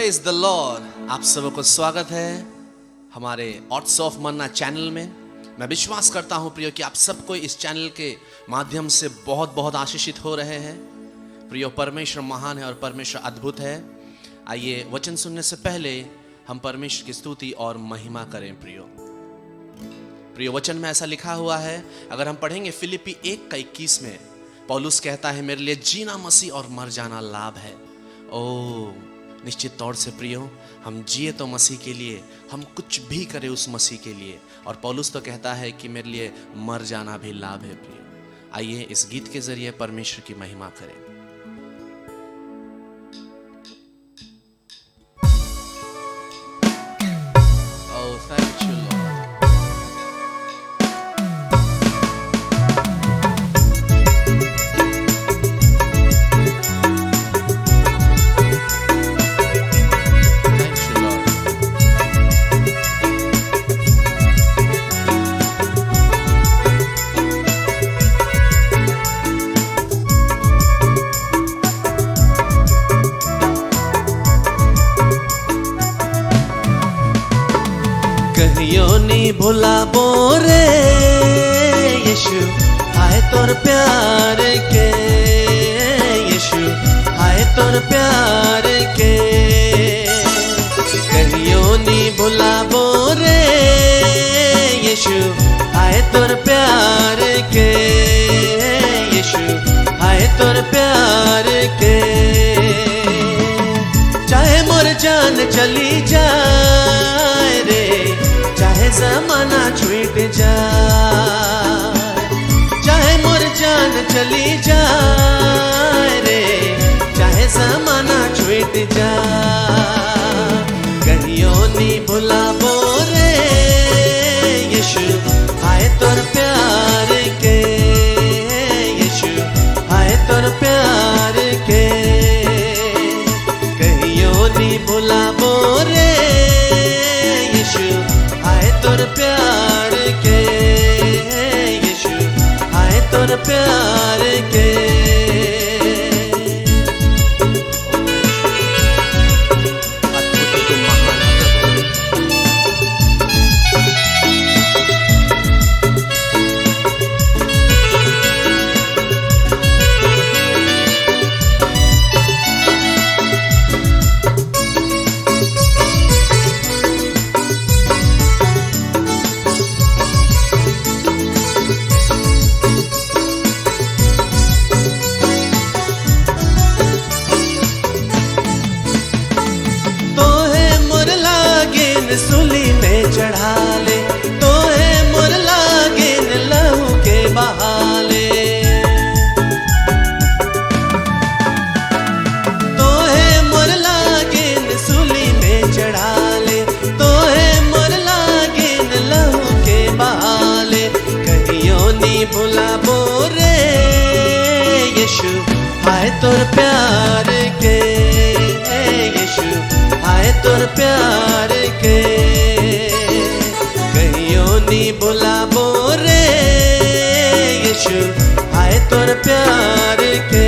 Praise the Lord. आप सबको स्वागत है हमारे ऑट्स ऑफ मन्ना चैनल में। मैं विश्वास करता हूं प्रियो कि आप सबको इस चैनल के माध्यम से बहुत बहुत आशीषित हो रहे हैं। प्रियो, परमेश्वर महान है और परमेश्वर अद्भुत है। आइए वचन सुनने से पहले हम परमेश्वर की स्तुति और महिमा करें। प्रियो वचन में ऐसा लिखा हुआ है, अगर हम पढ़ेंगे फिलिप्पी 1:21 में पौलुस कहता है, मेरे लिए जीना मसीह और मर जाना लाभ है। ओ निश्चित तौर से प्रियो, हम जिए तो मसीह के लिए, हम कुछ भी करें उस मसीह के लिए। और पौलुस तो कहता है कि मेरे लिए मर जाना भी लाभ है। प्रियो, आइए इस गीत के जरिए परमेश्वर की महिमा करें। Oh, thank you, Lord. कहियो नी भुलाबो रे यीशु, हाय तोर प्यार के यीशु, हाय तोर प्यार के। कहियो नी भुलाबो रे यीशु, हाय तोर प्यार के यीशु, हाय तोर प्यार के। चाहे मोर जान चली जाए रे, चाहे ज़माना छूट जाए, चाहे मोर जान चली जाए रे, चाहे ज़माना छूट जाए। कहियो नी भुलाबो रे यीशु, हाय तोर प्यार के यीशु, हाय तोर प्यार के। कहियो नी भुलाबो रे यीशु, हाय तोर प्यार के यीशु, हाय तोर प्यार के। सुली में चढ़ा ले तो है मोर लागिन लहू के बहाले, तो है मोर लागिन सुली में चढ़ा ले, तो है मोर लागिन लहू के बहाले। कहियो नी भुलाबो रे यीशु, हाय तोर प्यार के यीशु, हाय तोर प्यार के। कहियो नी भुलाबो रे यीशु, हाय तोर प्यार के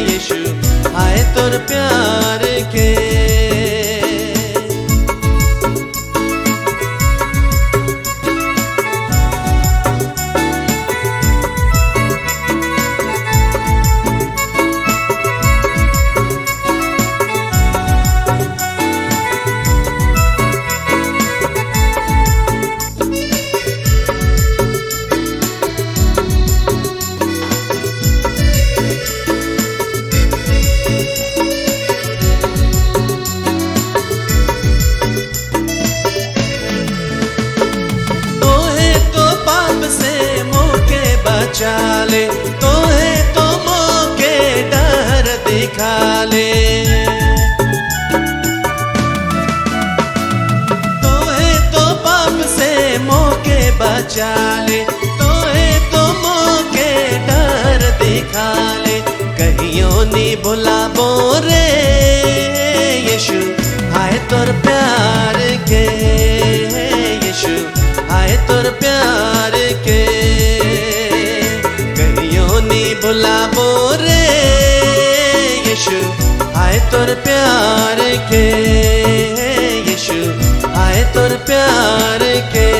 यीशु, हाय तोर प्यार के। चाले तो है तो मौके डर दिखा ले, तो है तो पाप से मौके बचा ले, तो है तो मौके डर दिखा ले। कहियो नी भुलाबो रे यीशु, हाय तोर प्यार के यीशु, हाय तोर प्यार के। भुलाबो रे यीशु, हाय तोर प्यार के, यीशु आए तोर प्यार के।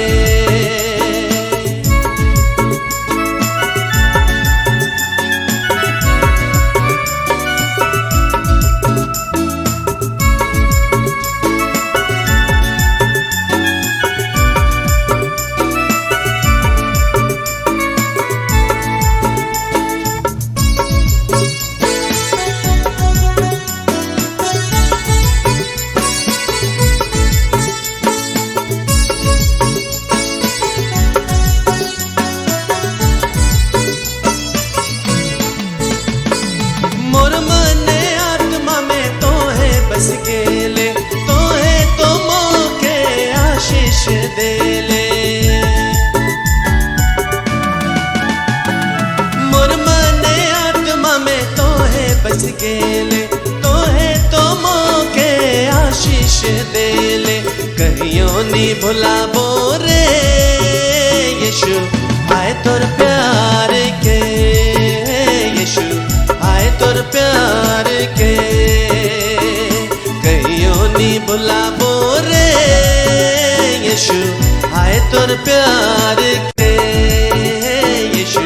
मोर मने आत्मा में तो है बस गेले, तो है तो मोके आशीष देले। मोर मने आत्मा में तो है बस गेले, तो है तो मोके आशीष देले। कहियो नी भुलाबो रे यीशु आए तोर प्यार के, यीशु आए तोर प्यार के। कहियो नी भुलाबो रे यीशु आए तोर प्यार के, यीशु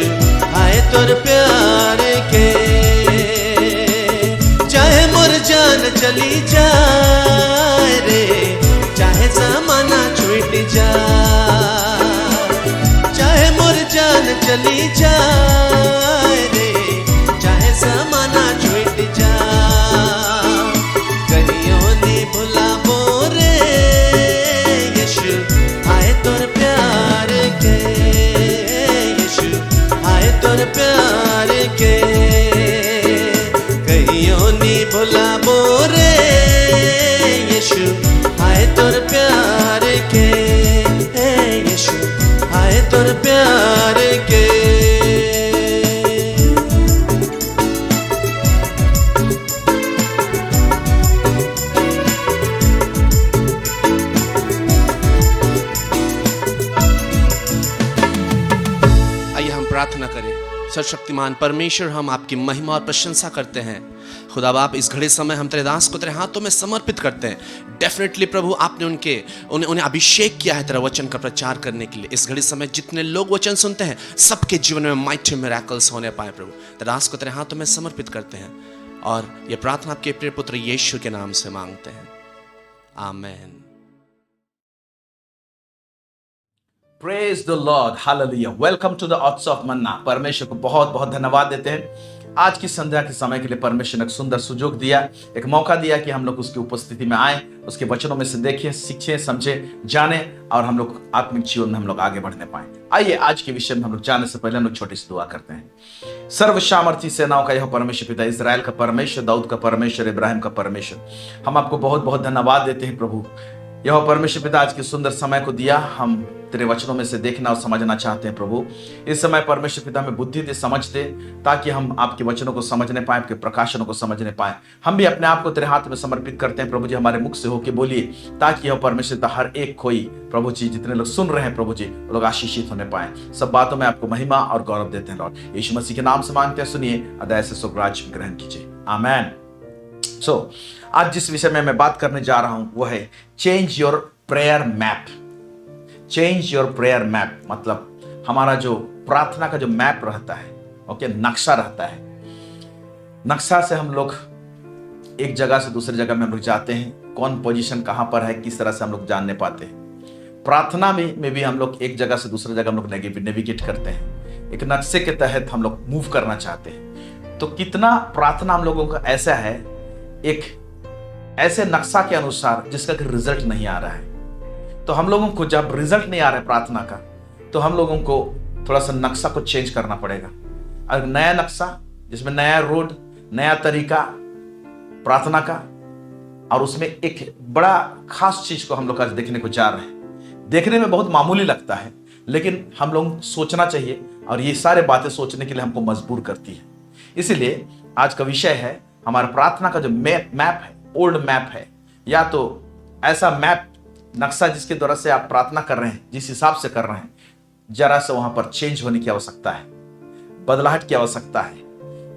आए तोर प्यार के। चाहे मोर जान चली जाए रे, चाहे जमाना छूट जाए, चाहे मोर जान चली जाए रे, चाहे जमाना छूट जाए। कहियो नी भुलाबो रे यीशु आए तोर प्यार के, यीशु आए तोर प्यार के। कहियो नी भुलाबो रे यीशु आए तोर प्यार के, यीशु आए तोर प्यार के। आइए हम प्रार्थना करें। सर्वशक्तिमान परमेश्वर, हम आपकी महिमा और प्रशंसा करते हैं। खुदा बाप, इस घड़ी समय हम तेरे दास को तेरे हाथों में समर्पित करते हैं। डेफिनेटली प्रभु, आपने उन्हें अभिषेक किया है तेरा वचन का प्रचार करने के लिए। इस घड़ी समय जितने लोग वचन सुनते हैं, सबके जीवन में माइटी मिरेकल्स होने पाए प्रभु। तेरे दास को तेरे हाथों में समर्पित करते हैं और ये प्रार्थना आपके प्रिय पुत्र यीशु के नाम से मांगते हैं, आमीन। Praise the Lord, Hallelujah. Welcome to the Odds of Manna. परमेश्वर को बहुत बहुत धन्यवाद देते हैं। आज की संध्या के समय के लिए परमेश्वर ने एक सुंदर सुजोग दिया, एक मौका दिया कि हम लोग उसकी उपस्थिति में आए, उसके वचनों में से देखें, सीखें, समझें, जाने और हम लोग आत्मिक जीवन में हम लोग आगे बढ़ने पाए। आइए आज के विषय में हम लोग जाने से पहले हम लोग छोटी सी दुआ करते हैं। सर्वसामर्थी सेनाओं का यह परमेश्वर पिता, इजराइल का परमेश्वर, दाऊद का परमेश्वर, इब्राहिम का परमेश्वर, हम आपको बहुत बहुत धन्यवाद देते हैं प्रभु। यह परमेश्वर पिता आज के सुंदर समय को दिया, हम तेरे वचनों में से देखना और समझना चाहते हैं प्रभु। इस समय परमेश्वर पिता में बुद्धि दे, समझ दे, ताकि हम आपके वचनों को समझने पाए, आपके प्रकाशनों को समझने पाए। हम भी अपने आप को तेरे हाथ में समर्पित करते हैं प्रभु जी। हमारे मुख से होके बोलिए, ताकि यह परमेश्वर पिता हर एक कोई प्रभु जी, जितने लोग सुन रहे हैं प्रभु जी, वो लोग आशीषित होने पाए। सब बातों में आपको महिमा और गौरव देते हैं लॉर्ड। यीशु मसीह के नाम से मांगते हैं, सुनिए, अदय से सुखराज ग्रहण कीजिए, आमेन। सो आज जिस विषय में मैं बात करने जा रहा हूं वो है change your prayer map. Change your prayer map मतलब हमारा जो प्रार्थना का जो मैप रहता है, ओके, नक्शा रहता है। नक्शा से हम लोग एक जगह से दूसरी जगह में हम लोग जाते हैं, कौन पोजीशन कहां पर है, किस तरह से हम लोग जानने पाते हैं। प्रार्थना में भी हम लोग एक जगह से दूसरी जगह हम लोग नेविगेट करते हैं, एक नक्शे के तहत हम लोग मूव करना चाहते हैं। तो कितना प्रार्थना हम लोगों का ऐसा है, एक ऐसे नक्शा के अनुसार जिसका रिजल्ट नहीं आ रहा है। तो हम लोगों को जब रिजल्ट नहीं आ रहा है प्रार्थना का, तो हम लोगों को थोड़ा सा नक्शा को चेंज करना पड़ेगा। और नया नक्शा जिसमें नया रोड, नया तरीका प्रार्थना का, और उसमें एक बड़ा खास चीज को हम लोग आज देखने को जा रहे हैं। देखने में बहुत मामूली लगता है, लेकिन हम लोग सोचना चाहिए, और ये सारे बातें सोचने के लिए हमको मजबूर करती है। इसीलिए आज का विषय है हमारा प्रार्थना का जो मैप है, ओल्ड मैप है, या तो ऐसा मैप, नक्शा जिसके द्वारा से आप प्रार्थना कर रहे हैं, जिस हिसाब से कर रहे हैं, जरा से वहां पर चेंज होने की आवश्यकता है, बदलाहट की आवश्यकता है,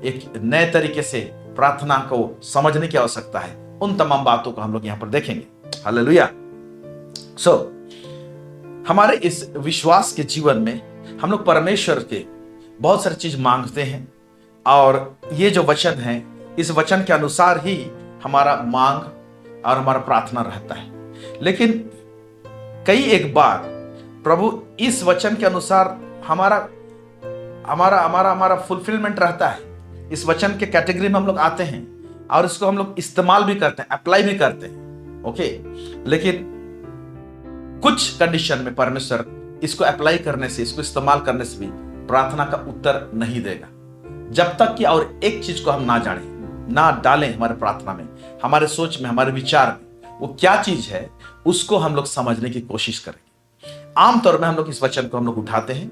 एक नए तरीके से प्रार्थना को समझने की आवश्यकता है, उन तमाम बातों को हम लोग यहां पर देखेंगे। हालेलुया। सो हमारे इस विश्वास के जीवन में हम लोग परमेश्वर के बहुत सारी चीज मांगते हैं, और ये जो वचन है, इस वचन के अनुसार ही हमारा मांग और हमारा प्रार्थना रहता है। लेकिन कई एक बार प्रभु इस वचन के अनुसार हमारा हमारा हमारा हमारा फुलफिलमेंट रहता है। इस वचन के कैटेगरी में हम लोग आते हैं और इसको हम लोग इस्तेमाल भी करते हैं, अप्लाई भी करते हैं। ओके, लेकिन कुछ कंडीशन में परमेश्वर इसको अप्लाई करने से, इसको इस्तेमाल करने से भी प्रार्थना का उत्तर नहीं देगा, जब तक कि और एक चीज को हम ना जाने, ना डालें हमारे प्रार्थना में, हमारे सोच में, हमारे विचार में। वो क्या चीज है उसको हम लोग समझने की कोशिश करेंगे। आमतौर में हम लोग इस वचन को हम लोग उठाते हैं,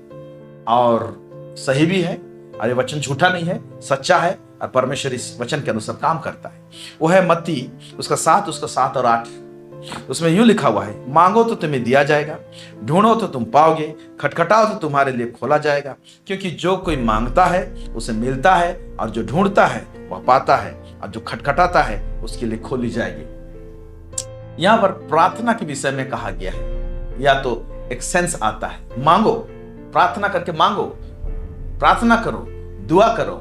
और सही भी है, और ये वचन झूठा नहीं है, सच्चा है, और परमेश्वर इस वचन के अनुसार काम करता है। वो है मत्ती उसका 7 और 8। उसमें यूं लिखा हुआ है, मांगो तो तुम्हें दिया जाएगा, ढूंढो तो तुम पाओगे, खटखटाओ तो तुम्हारे लिए खोला जाएगा। क्योंकि जो कोई मांगता है उसे मिलता है, और जो ढूंढता है वह पाता है, और जो खटखटाता है उसके लिए खोली जाएगी। यहां पर प्रार्थना के विषय में कहा गया है, या तो एक सेंस आता है, मांगो, प्रार्थना करके मांगो, प्रार्थना करो, दुआ करो,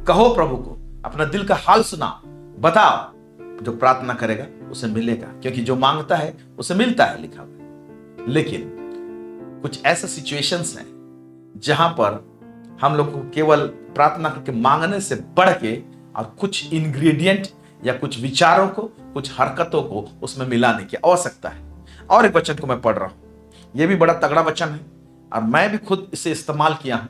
कहो प्रभु को, अपना दिल का हाल सुनाओ, बताओ। जो प्रार्थना करेगा उसे मिलेगा, क्योंकि जो मांगता है उसे मिलता है, लिखा हुआ है। लेकिन कुछ ऐसे सिचुएशंस हैं जहां पर हम लोग को केवल प्रार्थना करके मांगने से बढ़ के और कुछ इंग्रेडिएंट या कुछ विचारों को, कुछ हरकतों को उसमें मिलाने की आवश्यकता है। और एक वचन को मैं पढ़ रहा हूं, यह भी बड़ा तगड़ा वचन है, और मैं भी खुद इसे इस्तेमाल किया हूं,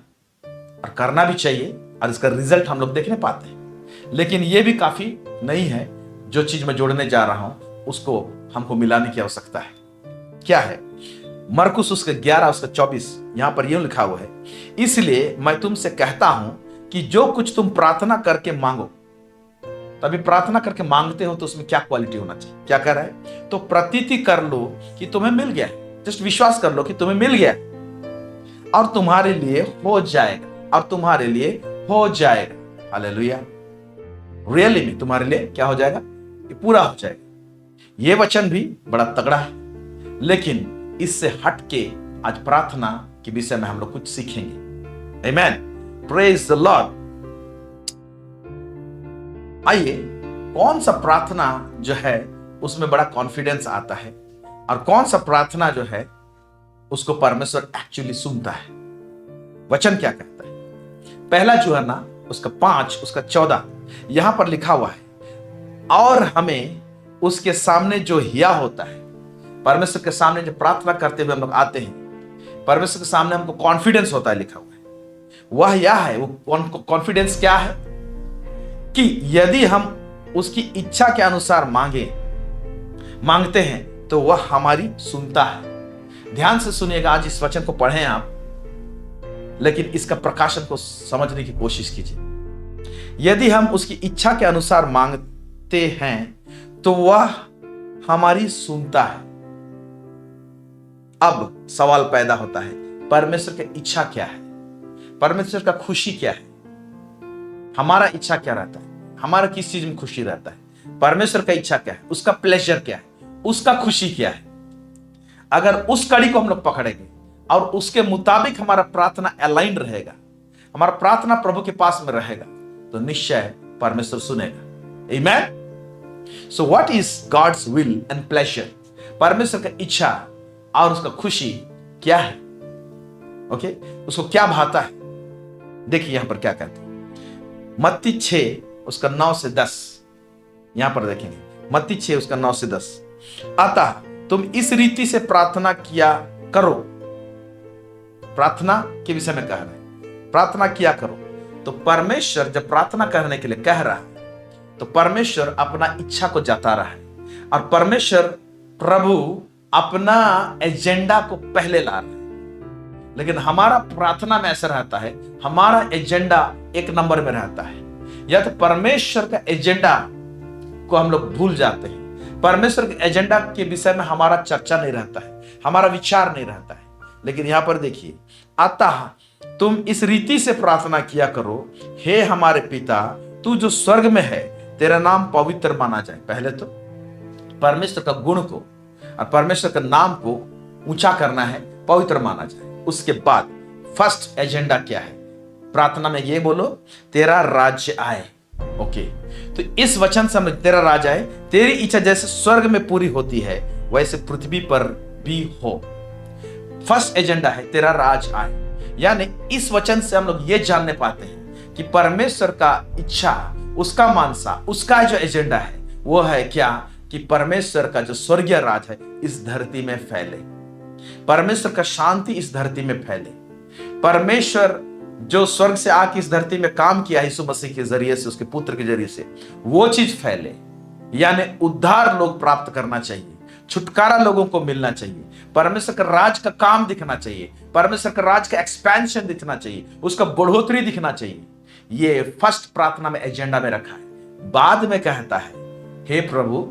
और करना भी चाहिए, और इसका रिजल्ट हम लोग देखने पाते हैं। लेकिन यह भी काफी नहीं है, जो चीज मैं जोड़ने जा रहा हूं उसको हमको मिलाने की आवश्यकता है। क्या है? मरकुस उसके 11:24, यहां पर यूं लिखा हुआ है, इसलिए मैं तुमसे कहता हूं कि जो कुछ तुम प्रार्थना करके मांगो। तभी प्रार्थना करके मांगते हो तो उसमें क्या क्वालिटी होना चाहिए? क्या कह रहा है? तो प्रतीति कर लो कि तुम्हें मिल गया, जस्ट विश्वास कर लो कि तुम्हें मिल गया, और तुम्हारे लिए हो जाएगा, और तुम्हारे लिए हो जाएगा। हालेलुया। रियली में तुम्हारे लिए क्या हो जाएगा? ये पूरा हो जाएगा। ये वचन भी बड़ा तगड़ा है, लेकिन इससे हट के आज प्रार्थना के विषय में हम लोग कुछ सीखेंगे। आमेन, प्रेज द लॉर्ड। आइए, कौन सा प्रार्थना जो है उसमें बड़ा कॉन्फिडेंस आता है, और कौन सा प्रार्थना जो है उसको परमेश्वर एक्चुअली सुनता है। वचन क्या कहता है? पहला यूहन्ना उसका 5 उसका 14, यहां पर लिखा हुआ है, और हमें उसके सामने जो हिया होता है, परमेश्वर के सामने जब प्रार्थना करते हुए हम लोग आते हैं, परमेश्वर के सामने हमको कॉन्फिडेंस होता है, लिखा हुआ है। वह यह है, वो कॉन्फिडेंस क्या है? कि यदि हम उसकी इच्छा के अनुसार मांगते हैं तो वह हमारी सुनता है। ध्यान से सुनिएगा, आज इस वचन को पढ़ें आप, लेकिन इसका प्रकाशन को समझने की कोशिश कीजिए। यदि हम उसकी इच्छा के अनुसार मांगते हैं तो वह हमारी सुनता है। अब सवाल पैदा होता है, परमेश्वर की इच्छा क्या है? परमेश्वर का खुशी क्या है? हमारा इच्छा क्या रहता है? हमारा किस चीज में खुशी रहता है? परमेश्वर का इच्छा क्या है? उसका प्लेजर क्या है? उसका खुशी क्या है? अगर उस कड़ी को हम लोग पकड़ेंगे और उसके मुताबिक हमारा प्रार्थना अलाइन रहेगा, हमारा प्रार्थना प्रभु के पास में रहेगा, तो निश्चय परमेश्वर सुनेगा। Amen. So what is God's will and pleasure? परमेश्वर का इच्छा और उसका खुशी क्या है? ओके, उसको क्या भाता है? देखिए यहां पर क्या कहते हैं, मत्ती 6 उसका 9 से 10, यहां पर देखेंगे, मत्ती 6 उसका 9 से 10। अतः तुम इस रीति से प्रार्थना किया करो। प्रार्थना के विषय में कह रहे हैं, प्रार्थना किया करो। तो परमेश्वर जब प्रार्थना करने के लिए कह रहा है तो परमेश्वर अपना इच्छा को जता रहा है, और परमेश्वर प्रभु अपना एजेंडा को पहले ला रहा है। लेकिन हमारा प्रार्थना में ऐसा रहता है, हमारा एजेंडा एक नंबर में रहता है, या तो परमेश्वर का एजेंडा को हम लोग भूल जाते हैं, परमेश्वर के एजेंडा के विषय में हमारा चर्चा नहीं रहता है, हमारा विचार नहीं रहता है। लेकिन यहां पर देखिए, अतः तुम इस रीति से प्रार्थना किया करो, हे हमारे पिता तू जो स्वर्ग में है, तेरा नाम पवित्र माना जाए। पहले तो परमेश्वर का गुण को और परमेश्वर के नाम को ऊंचा करना है, पवित्र माना जाए। उसके बाद फर्स्ट एजेंडा क्या है? प्रार्थना में ये बोलो, तेरा राज्य आए। ओके, तो इस वचन से हम तेरा राज्य आए, तेरी इच्छा जैसे स्वर्ग में पूरी होती है वैसे पृथ्वी पर भी हो। फर्स्ट एजेंडा है तेरा राज आए। यानी इस वचन से हम लोग ये जानने पाते हैं कि परमेश्वर का इच्छा, उसका मानसा, उसका जो एजेंडा है वो है क्या? कि परमेश्वर का जो स्वर्गीय राज है इस धरती में फैले, परमेश्वर का शांति इस धरती में फैले, परमेश्वर जो स्वर्ग से आके इस धरती में काम किया यीशु मसीह के जरिए से, उसके पुत्र के जरिए से, वो चीज फैले। यानी उद्धार लोग प्राप्त करना चाहिए, छुटकारा लोगों को मिलना चाहिए, परमेश्वर का राज का काम दिखना चाहिए, परमेश्वर का राज का एक्सपेंशन दिखना चाहिए, उसका बढ़ोतरी दिखना चाहिए। ये फर्स्ट प्रार्थना में एजेंडा में रखा है। बाद में कहता है, हे प्रभु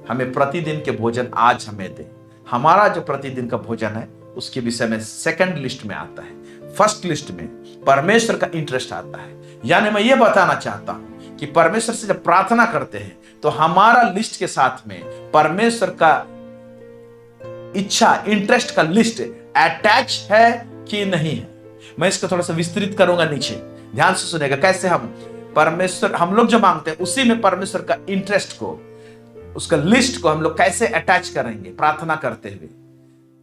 हमें प्रतिदिन के भोजन आज हमें दे। हमारा जो प्रतिदिन का भोजन है उसके विषय में सेकंड लिस्ट में आता है। फर्स्ट लिस्ट में परमेश्वर का इंटरेस्ट आता है। यानी मैं ये बताना चाहता हूं कि परमेश्वर से जब प्रार्थना करते हैं तो हमारा लिस्ट के साथ में परमेश्वर का इच्छा, इंटरेस्ट का लिस्ट अटैच है कि नहीं है। मैं इसको थोड़ा सा विस्तृत करूंगा नीचे, ध्यान से सुनेगा। कैसे हम लोग जो मांगते हैं उसी में परमेश्वर का इंटरेस्ट को, उसका लिस्ट को हम लोग कैसे अटैच करेंगे प्रार्थना करते हुए।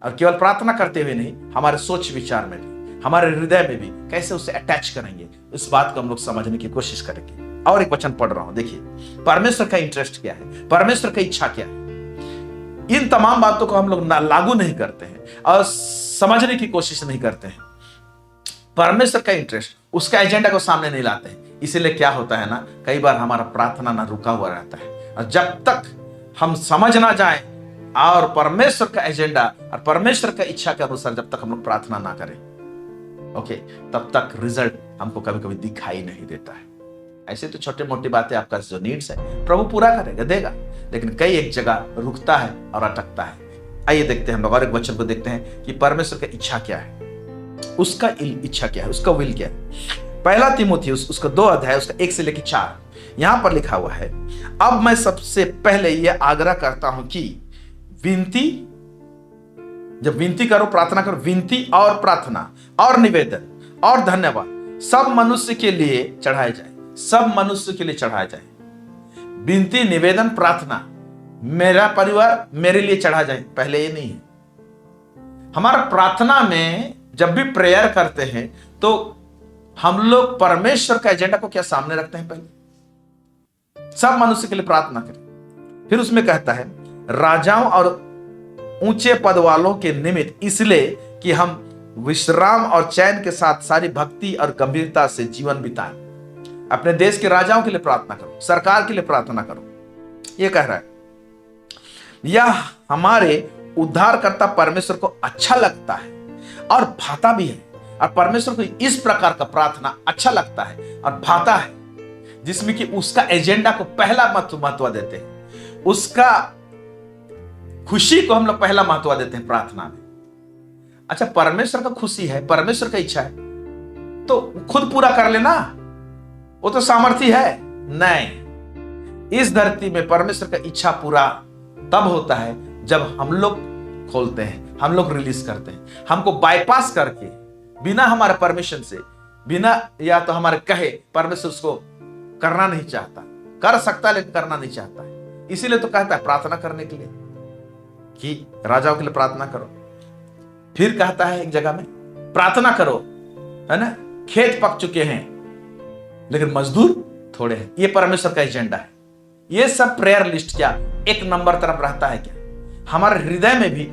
और केवल प्रार्थना करते हुए नहीं, हमारे सोच विचार में भी, हमारे हृदय में भी कैसे उसे अटैच करेंगे, इस बात को हम लोग समझने की कोशिश करेंगे। और एक वचन पढ़ रहा हूं, देखिए परमेश्वर का इंटरेस्ट क्या है, परमेश्वर की इच्छा क्या है। इन तमाम बातों को हम लोग लागू नहीं करते हैं और समझने की कोशिश नहीं करते हैं। परमेश्वर का इंटरेस्ट, उसका एजेंडा को सामने नहीं लाते हैं। इसीलिए क्या होता है ना, कई बार हमारा प्रार्थना ना रुका हुआ रहता है। और जब तक हम समझ ना जाए और परमेश्वर का एजेंडा और परमेश्वर का इच्छा के अनुसार जब तक हम लोग प्रार्थना ना करें, ओके, तब तक रिजल्ट हमको कभी कभी दिखाई नहीं देता है। ऐसे तो छोटे मोटी बातें, आपका जो नीड्स है प्रभु पूरा करेगा, देगा, लेकिन कई एक जगह रुकता है और अटकता है। आइए देखते हैं हम लोग और एक वचन को देखते हैं कि परमेश्वर की इच्छा क्या है, उसका इच्छा क्या है, उसका विल क्या है। पहला तीमुथियुस उसका 2 अध्याय उसका 1 से लेकर 4 यहां पर लिखा हुआ है, अब मैं सबसे पहले यह आग्रह करता हूं कि जब विनती करो, प्रार्थना करो, विनती और प्रार्थना और निवेदन और धन्यवाद सब मनुष्य के लिए चढ़ाए जाए, सब मनुष्य के लिए चढ़ाया जाए। विनती, निवेदन, प्रार्थना मेरा परिवार मेरे लिए चढ़ा जाए, पहले ये नहीं है। हमारा प्रार्थना में जब भी प्रेयर करते हैं तो हम लोग परमेश्वर का एजेंडा को क्या सामने रखते हैं? पहले सब मनुष्य के लिए प्रार्थना करें। फिर उसमें कहता है राजाओं और ऊंचे पद वालों के निमित्त, इसलिए कि हम विश्राम और चैन के साथ सारी भक्ति और गंभीरता से जीवन बिताएं। अपने देश के राजाओं के लिए प्रार्थना करो, सरकार के लिए प्रार्थना करो। यह कह रहा है, यह हमारे उद्धारकर्ता परमेश्वर को अच्छा लगता है और भाता भी है। और परमेश्वर को इस प्रकार का प्रार्थना अच्छा लगता है और भाता है जिसमें कि उसका एजेंडा को पहला महत्व देते हैं, उसका खुशी को हम लोग पहला महत्व देते हैं प्रार्थना में। अच्छा, परमेश्वर का खुशी है, परमेश्वर का इच्छा है तो खुद पूरा कर लेना, वो तो सामर्थ्य है नहीं। इस धरती में परमेश्वर का इच्छा पूरा तब होता है जब हम लोग खोलते हैं, हम लोग रिलीज करते हैं। हमको बाईपास करके, बिना हमारे परमिशन से, बिना या तो हमारे कहे, परमेश्वर उसको करना नहीं चाहता, कर सकता लेकिन करना नहीं चाहता है। इसीलिए तो कहता है प्रार्थना करने के लिए कि राजाओं के लिए प्रार्थना करो। फिर कहता है एक जगह में प्रार्थना करो, है ना, खेत पक चुके हैं लेकिन मजदूर थोड़े हैं। ये परमेश्वर का एजेंडा है। ये सब प्रेयर लिस्ट क्या एक नंबर तरफ रहता है क्या? हमारे हृदय में भी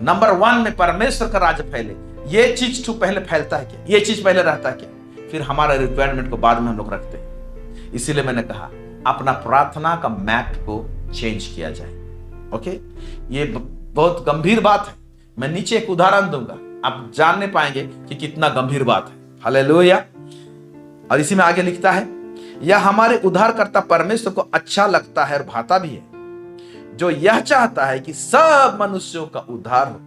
नंबर 1 में परमेश्वर का राज फैले, ये चीज तो पहले फैलता है क्या? ये चीज पहले रहता है क्या? फिर हमारे रिक्वायरमेंट को बाद में हम लोग रखते हैं। इसीलिए मैंने कहा अपना प्रार्थना का मैप को चेंज किया जाए। ओके, ये बहुत गंभीर बात है। मैं नीचे एक उदाहरण दूंगा, आप जानने पाएंगे कि कितना गंभीर बात है। हालेलुया। और इसी में आगे लिखता है, यह हमारे उद्धारकर्ता परमेश्वर को अच्छा लगता है और भाता भी है, जो यह चाहता है कि सब मनुष्यों का उद्धार हो,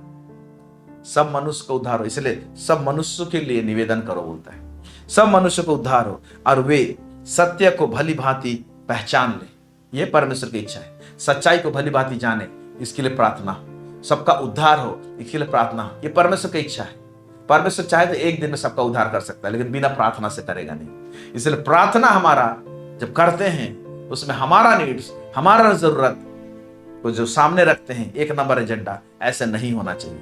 सब मनुष्य का उद्धार हो। इसलिए सब मनुष्यों के लिए निवेदन करो बोलता है, सब मनुष्य को उद्धार हो और वे सत्य को भली भांति पहचान ले। यह परमेश्वर की इच्छा है। सच्चाई को भली भांति जाने, इसके लिए प्रार्थना हो। सबका उद्धार हो, इसके लिए प्रार्थना हो। यह परमेश्वर की इच्छा है। परमेश्वर चाहे तो एक दिन में सबका उद्धार कर सकता है, लेकिन बिना प्रार्थना से करेगा नहीं। इसलिए प्रार्थना हमारा जब करते हैं, उसमें हमारा नीड्स, हमारा जरूरत को जो सामने रखते हैं, एक नंबर एजेंडा, ऐसे नहीं होना चाहिए।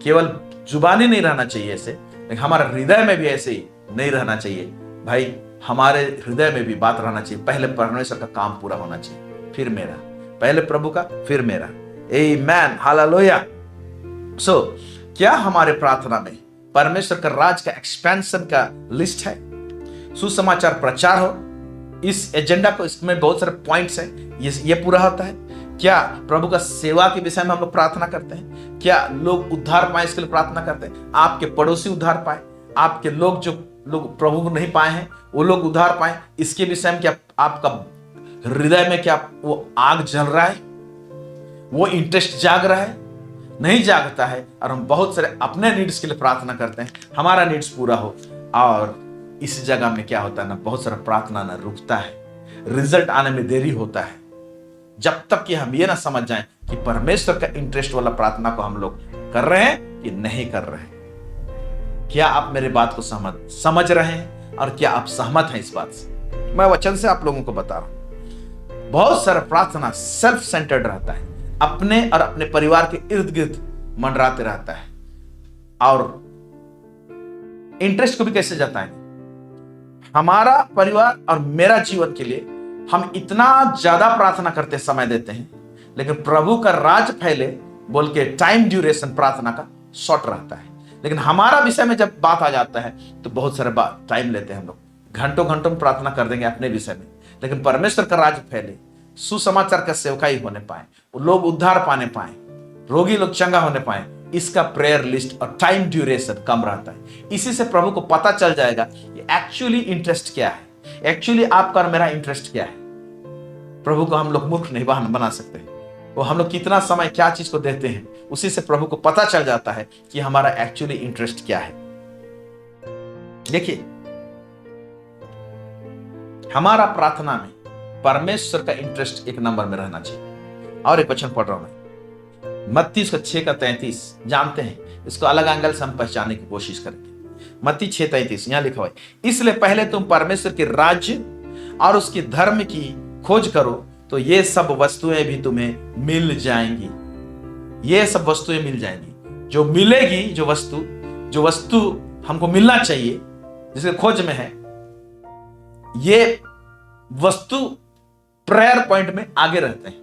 केवल जुबानी नहीं रहना चाहिए ऐसे, लेकिन हमारा हृदय में भी ऐसे ही नहीं रहना चाहिए। भाई हमारे हृदय में भी बात रहना चाहिए, पहले परमेश्वर का काम पूरा होना चाहिए, फिर मेरा। पहले प्रभु का, फिर मेरा। आमेन, हालेलुया। सो क्या हमारे प्रार्थना में परमेश्वर का राज का एक्सपेंशन का लिस्ट है? सुसमाचार प्रचार हो, इस एजेंडा को, इसमें बहुत सारे पॉइंट्स हैं, ये पूरा होता है। क्या प्रभु का सेवा के विषय में हम लोग प्रार्थना करते हैं? क्या लोग उद्धार पाए, इसके लिए प्रार्थना करते हैं? आपके पड़ोसी उद्धार पाए, आपके लोग जो लोग प्रभु को नहीं पाए हैं वो लोग उद्धार पाए, इसके विषय में क्या आपका हृदय में क्या वो आग जल रहा है? वो इंटरेस्ट जाग रहा है? नहीं जागता है, और हम बहुत सारे अपने नीड्स के लिए प्रार्थना करते हैं, हमारा नीड्स पूरा हो। और इस जगह में क्या होता है ना, बहुत सारा प्रार्थना ना रुकता है, रिजल्ट आने में देरी होता है, जब तक कि हम ये ना समझ जाएं कि परमेश्वर का इंटरेस्ट वाला प्रार्थना को हम लोग कर रहे हैं कि नहीं कर रहे हैं। क्या आप मेरे बात को समझ रहे हैं, और क्या आप सहमत हैं इस बात से? मैं वचन से आप लोगों को बता रहा हूं, बहुत सारा प्रार्थना सेल्फ सेंटर्ड रहता है, अपने और अपने परिवार के इर्द गिर्द मंडराते रहता है, और इंटरेस्ट को भी कैसे जताएंगे? हमारा परिवार और मेरा जीवन के लिए हम इतना ज्यादा प्रार्थना करते समय देते हैं, लेकिन प्रभु का राज फैले बोल के टाइम ड्यूरेशन प्रार्थना का शॉर्ट रहता है। लेकिन हमारा विषय में जब बात आ जाता है तो बहुत सारे टाइम लेते हैं हम लोग, घंटों घंटों में प्रार्थना कर देंगे अपने विषय में। लेकिन परमेश्वर का राज फैले, सुसमाचार का सेवकाई होने पाए, लोग उद्धार पाने पाए, रोगी लोग चंगा होने पाए, इसका प्रेयर लिस्ट और टाइम ड्यूरेशन कम रहता है। इसी से प्रभु को पता चल जाएगा कि एक्चुअली इंटरेस्ट क्या है, एक्चुअली आपका और मेरा इंटरेस्ट क्या है। प्रभु को हम लोग मूर्ख नहीं बना सकते। वो हम लोग कितना समय क्या चीज को देते हैं, उसी से प्रभु को पता चल जाता है कि हमारा एक्चुअली इंटरेस्ट क्या है। देखिए, हमारा प्रार्थना में परमेश्वर का इंटरेस्ट एक नंबर में रहना चाहिए। और एक वचन पढ़ रहा हूं मैं, मत्ती 6:33, जानते हैं, इसको अलग एंगल से हम पहचानने की कोशिश करेंगे। मत्ती 6:33 यहां लिखा हुआ है, इसलिए पहले तुम परमेश्वर के राज्य और उसकी धर्म की खोज करो, तो ये सब वस्तुएं भी तुम्हें मिल जाएंगी। ये सब वस्तुएं मिल जाएंगी, जो मिलेगी, जो वस्तु हमको मिलना चाहिए, जिसके खोज में है, ये वस्तु प्रेयर पॉइंट में आगे रहते हैं।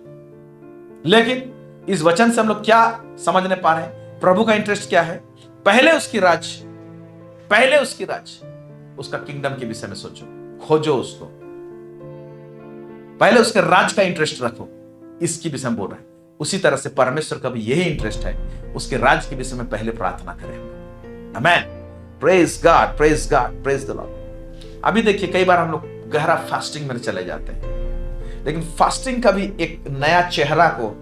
लेकिन इस वचन से हम लोग क्या समझने पा रहे हैं? प्रभु का इंटरेस्ट क्या है? पहले उसकी राज, उसका किंगडम के विषय में सोचो, खोजो उसको, पहले उसके राज का इंटरेस्ट रखो, इसकी विषय में बोल रहे हैं। उसी तरह से परमेश्वर का भी यही इंटरेस्ट है, उसके राज के विषय में पहले प्रार्थना करें। Amen, praise God, praise God, praise the Lord. अभी देखिए, कई बार हम लोग गहरा फास्टिंग में चले जाते हैं, लेकिन फास्टिंग का भी एक नया चेहरा को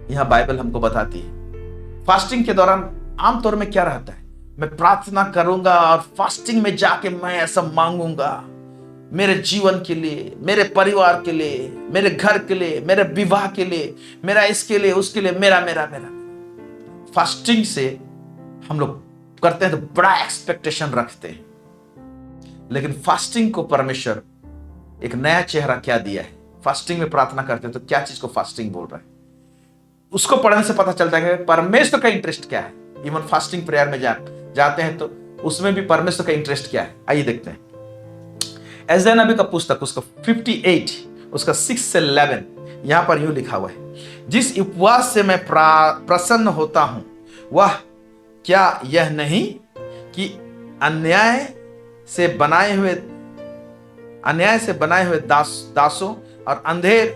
यहां बाइबल हमको बताती है। फास्टिंग के दौरान आमतौर में क्या रहता है? मैं प्रार्थना करूंगा और फास्टिंग में जाके मैं ऐसा मांगूंगा, मेरे जीवन के लिए, मेरे परिवार के लिए, मेरे घर के लिए, मेरे विवाह के लिए, मेरा इसके लिए, उसके लिए, मेरा मेरा मेरा। फास्टिंग से हम लोग करते हैं तो बड़ा एक्सपेक्टेशन रखते हैं, लेकिन फास्टिंग को परमेश्वर एक नया चेहरा क्या दिया है? फास्टिंग में प्रार्थना करते हैं तो क्या चीज को फास्टिंग बोल रहा है, उसको पढ़ने से पता चलता है कि परमेश्वर का इंटरेस्ट क्या है। इवन फास्टिंग प्रेयर में जाते हैं तो उसमें भी परमेश्वर का इंटरेस्ट क्या है, आइए देखते हैं। एज़ाया नबी का पुस्तक, उसका 58, उसका 6 से 11, यहां पर यूं लिखा हुआ है, जिस उपवास से मैं प्रसन्न होता हूं, वह क्या यह नहीं कि अन्याय से बनाए हुए दासों और अंधेर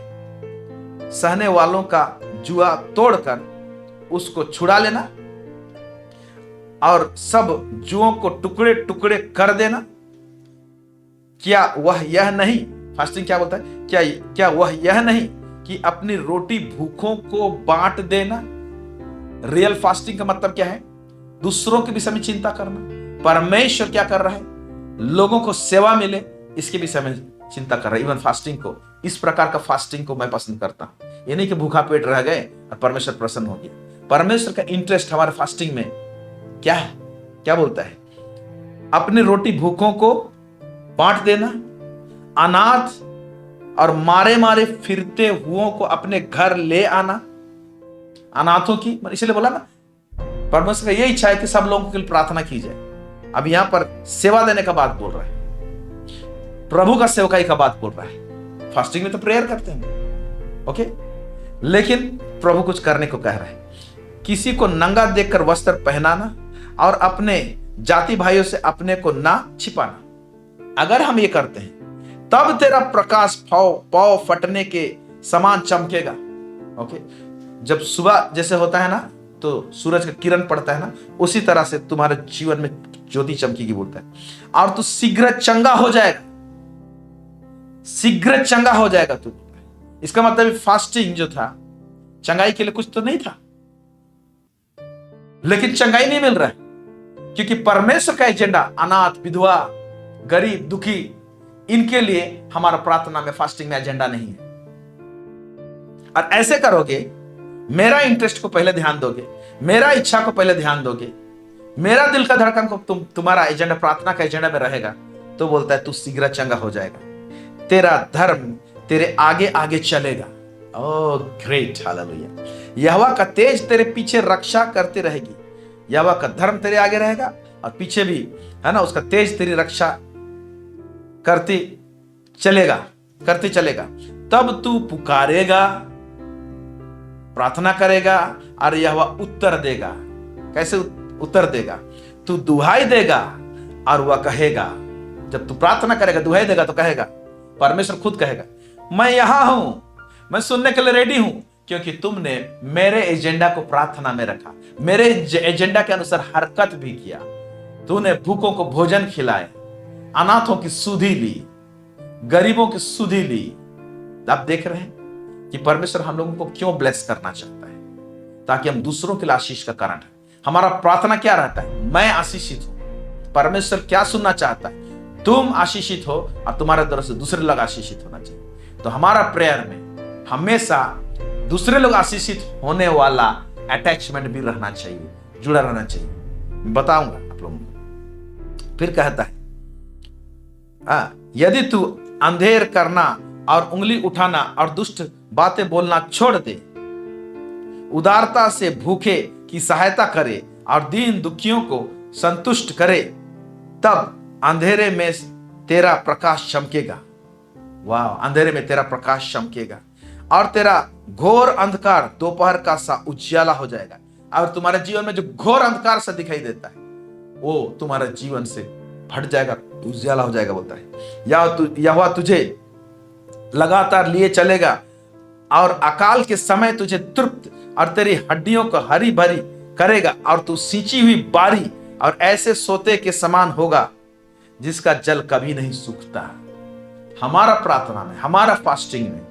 सहने वालों का जुआ तोड़कर उसको छुड़ा लेना और सब जुओं को टुकड़े टुकड़े कर देना? क्या वह यह नहीं, फास्टिंग क्या बोलता है, क्या वह यह नहीं कि अपनी रोटी भूखों को बांट देना? रियल फास्टिंग का मतलब क्या है? दूसरों के विषय में चिंता करना। परमेश्वर क्या कर रहा है? लोगों को सेवा मिले, इसके विषय में चिंता कर रहा है। इवन फास्टिंग को, इस प्रकार का फास्टिंग को मैं पसंद करता हूं। ये नहीं कि भूखा पेट रह गए और परमेश्वर प्रसन्न हो गया। परमेश्वर का इंटरेस्ट हमारे फास्टिंग में क्या है? क्या बोलता है? अपने रोटी भूखों को बांट देना, अनाथ और मारे मारे फिरते हुओं को अपने घर ले आना। अनाथों की, इसलिए बोला ना, परमेश्वर का यही इच्छा है कि सब लोगों के लिए प्रार्थना की जाए। अब यहां पर सेवा देने का बात बोल रहा है, प्रभु का सेवकाई का बात बोल रहा है। फास्टिंग में तो प्रेयर करते हैं, ओके, लेकिन प्रभु कुछ करने को कह रहा है। किसी को नंगा देखकर वस्त्र पहनाना और अपने जाति भाइयों से अपने को ना छिपाना। अगर हम ये करते हैं तब तेरा प्रकाश पाव फटने के समान चमकेगा। ओके, जब सुबह जैसे होता है ना, तो सूरज का किरण पड़ता है ना, उसी तरह से तुम्हारे जीवन में ज्योति चमकेगी बोलता है। और तू शीघ्र चंगा हो जाएगा, शीघ्र चंगा हो जाएगा तू। इसका मतलब फास्टिंग जो था चंगाई के लिए कुछ तो नहीं था, लेकिन चंगाई नहीं मिल रहा है क्योंकि परमेश्वर का एजेंडा अनाथ, विधवा, गरीब, दुखी, इनके लिए हमारा प्रार्थना में, फास्टिंग में एजेंडा नहीं है। और ऐसे करोगे, मेरा इंटरेस्ट को पहले ध्यान दोगे, मेरा इच्छा को पहले ध्यान दोगे, मेरा दिल का धड़कन को तुम्हारा एजेंडा, प्रार्थना का एजेंडा में रहेगा, तो बोलता है तू शीघ्र चंगा हो जाएगा, तेरा धर्म तेरे आगे आगे चलेगा। Oh great, hallelujah. यहोवा का तेज तेरे पीछे रक्षा करती रहेगी। यहोवा का धर्म तेरे आगे रहेगा और पीछे भी, है ना, उसका तेज तेरी रक्षा करती चलेगा। तब तू पुकारेगा, प्रार्थना करेगा और यहोवा उत्तर देगा। कैसे उत्तर देगा? तू दुहाई देगा और वह कहेगा। जब तू प्रार्थना करेगा, दुहाई देगा, तो कहेगा, परमेश्वर खुद कहेगा, मैं यहां हूं, मैं सुनने के लिए रेडी हूं, क्योंकि तुमने मेरे एजेंडा को प्रार्थना में रखा, मेरे एजेंडा के अनुसार हरकत भी किया। तूने भूखों को भोजन खिलाए, अनाथों की सुधि ली, गरीबों की सुधि ली। आप देख रहे हैं कि परमेश्वर हम लोगों को क्यों ब्लेस करना चाहता है, ताकि हम दूसरों के लिए आशीष का कारण है। हमारा प्रार्थना क्या रहता है? मैं आशीषित हूं। परमेश्वर क्या सुनना चाहता है? तुम आशीषित हो और तुम्हारे तरफ से दूसरे लोग आशीषित होना चाहिए। तो हमारा प्रेयर में हमेशा दूसरे लोग आशीषित होने वाला अटैचमेंट भी रहना चाहिए, जुड़ा रहना चाहिए। बताऊंगा आप लोगों को। फिर कहता है, यदि तू अंधेर करना और उंगली उठाना और दुष्ट बातें बोलना छोड़ दे, उदारता से भूखे की सहायता करे और दीन दुखियों को संतुष्ट करे, तब अंधेरे में तेरा प्रकाश चमकेगा। वाह, अंधेरे में तेरा प्रकाश चमकेगा और तेरा घोर अंधकार दोपहर का सा उजियाला हो जाएगा। और तुम्हारे जीवन में जो घोर अंधकार सा दिखाई देता है, वो तुम्हारे जीवन से फट जाएगा, उजियाला हो जाएगा बोलता है। यहोवा तुझे लगातार लिए चलेगा और अकाल के समय तुझे तृप्त और तेरी हड्डियों को हरी भरी करेगा, और तू सींची हुई बारी और ऐसे सोते के समान होगा जिसका जल कभी नहीं सूखता। हमारा प्रार्थना में, हमारा फास्टिंग में,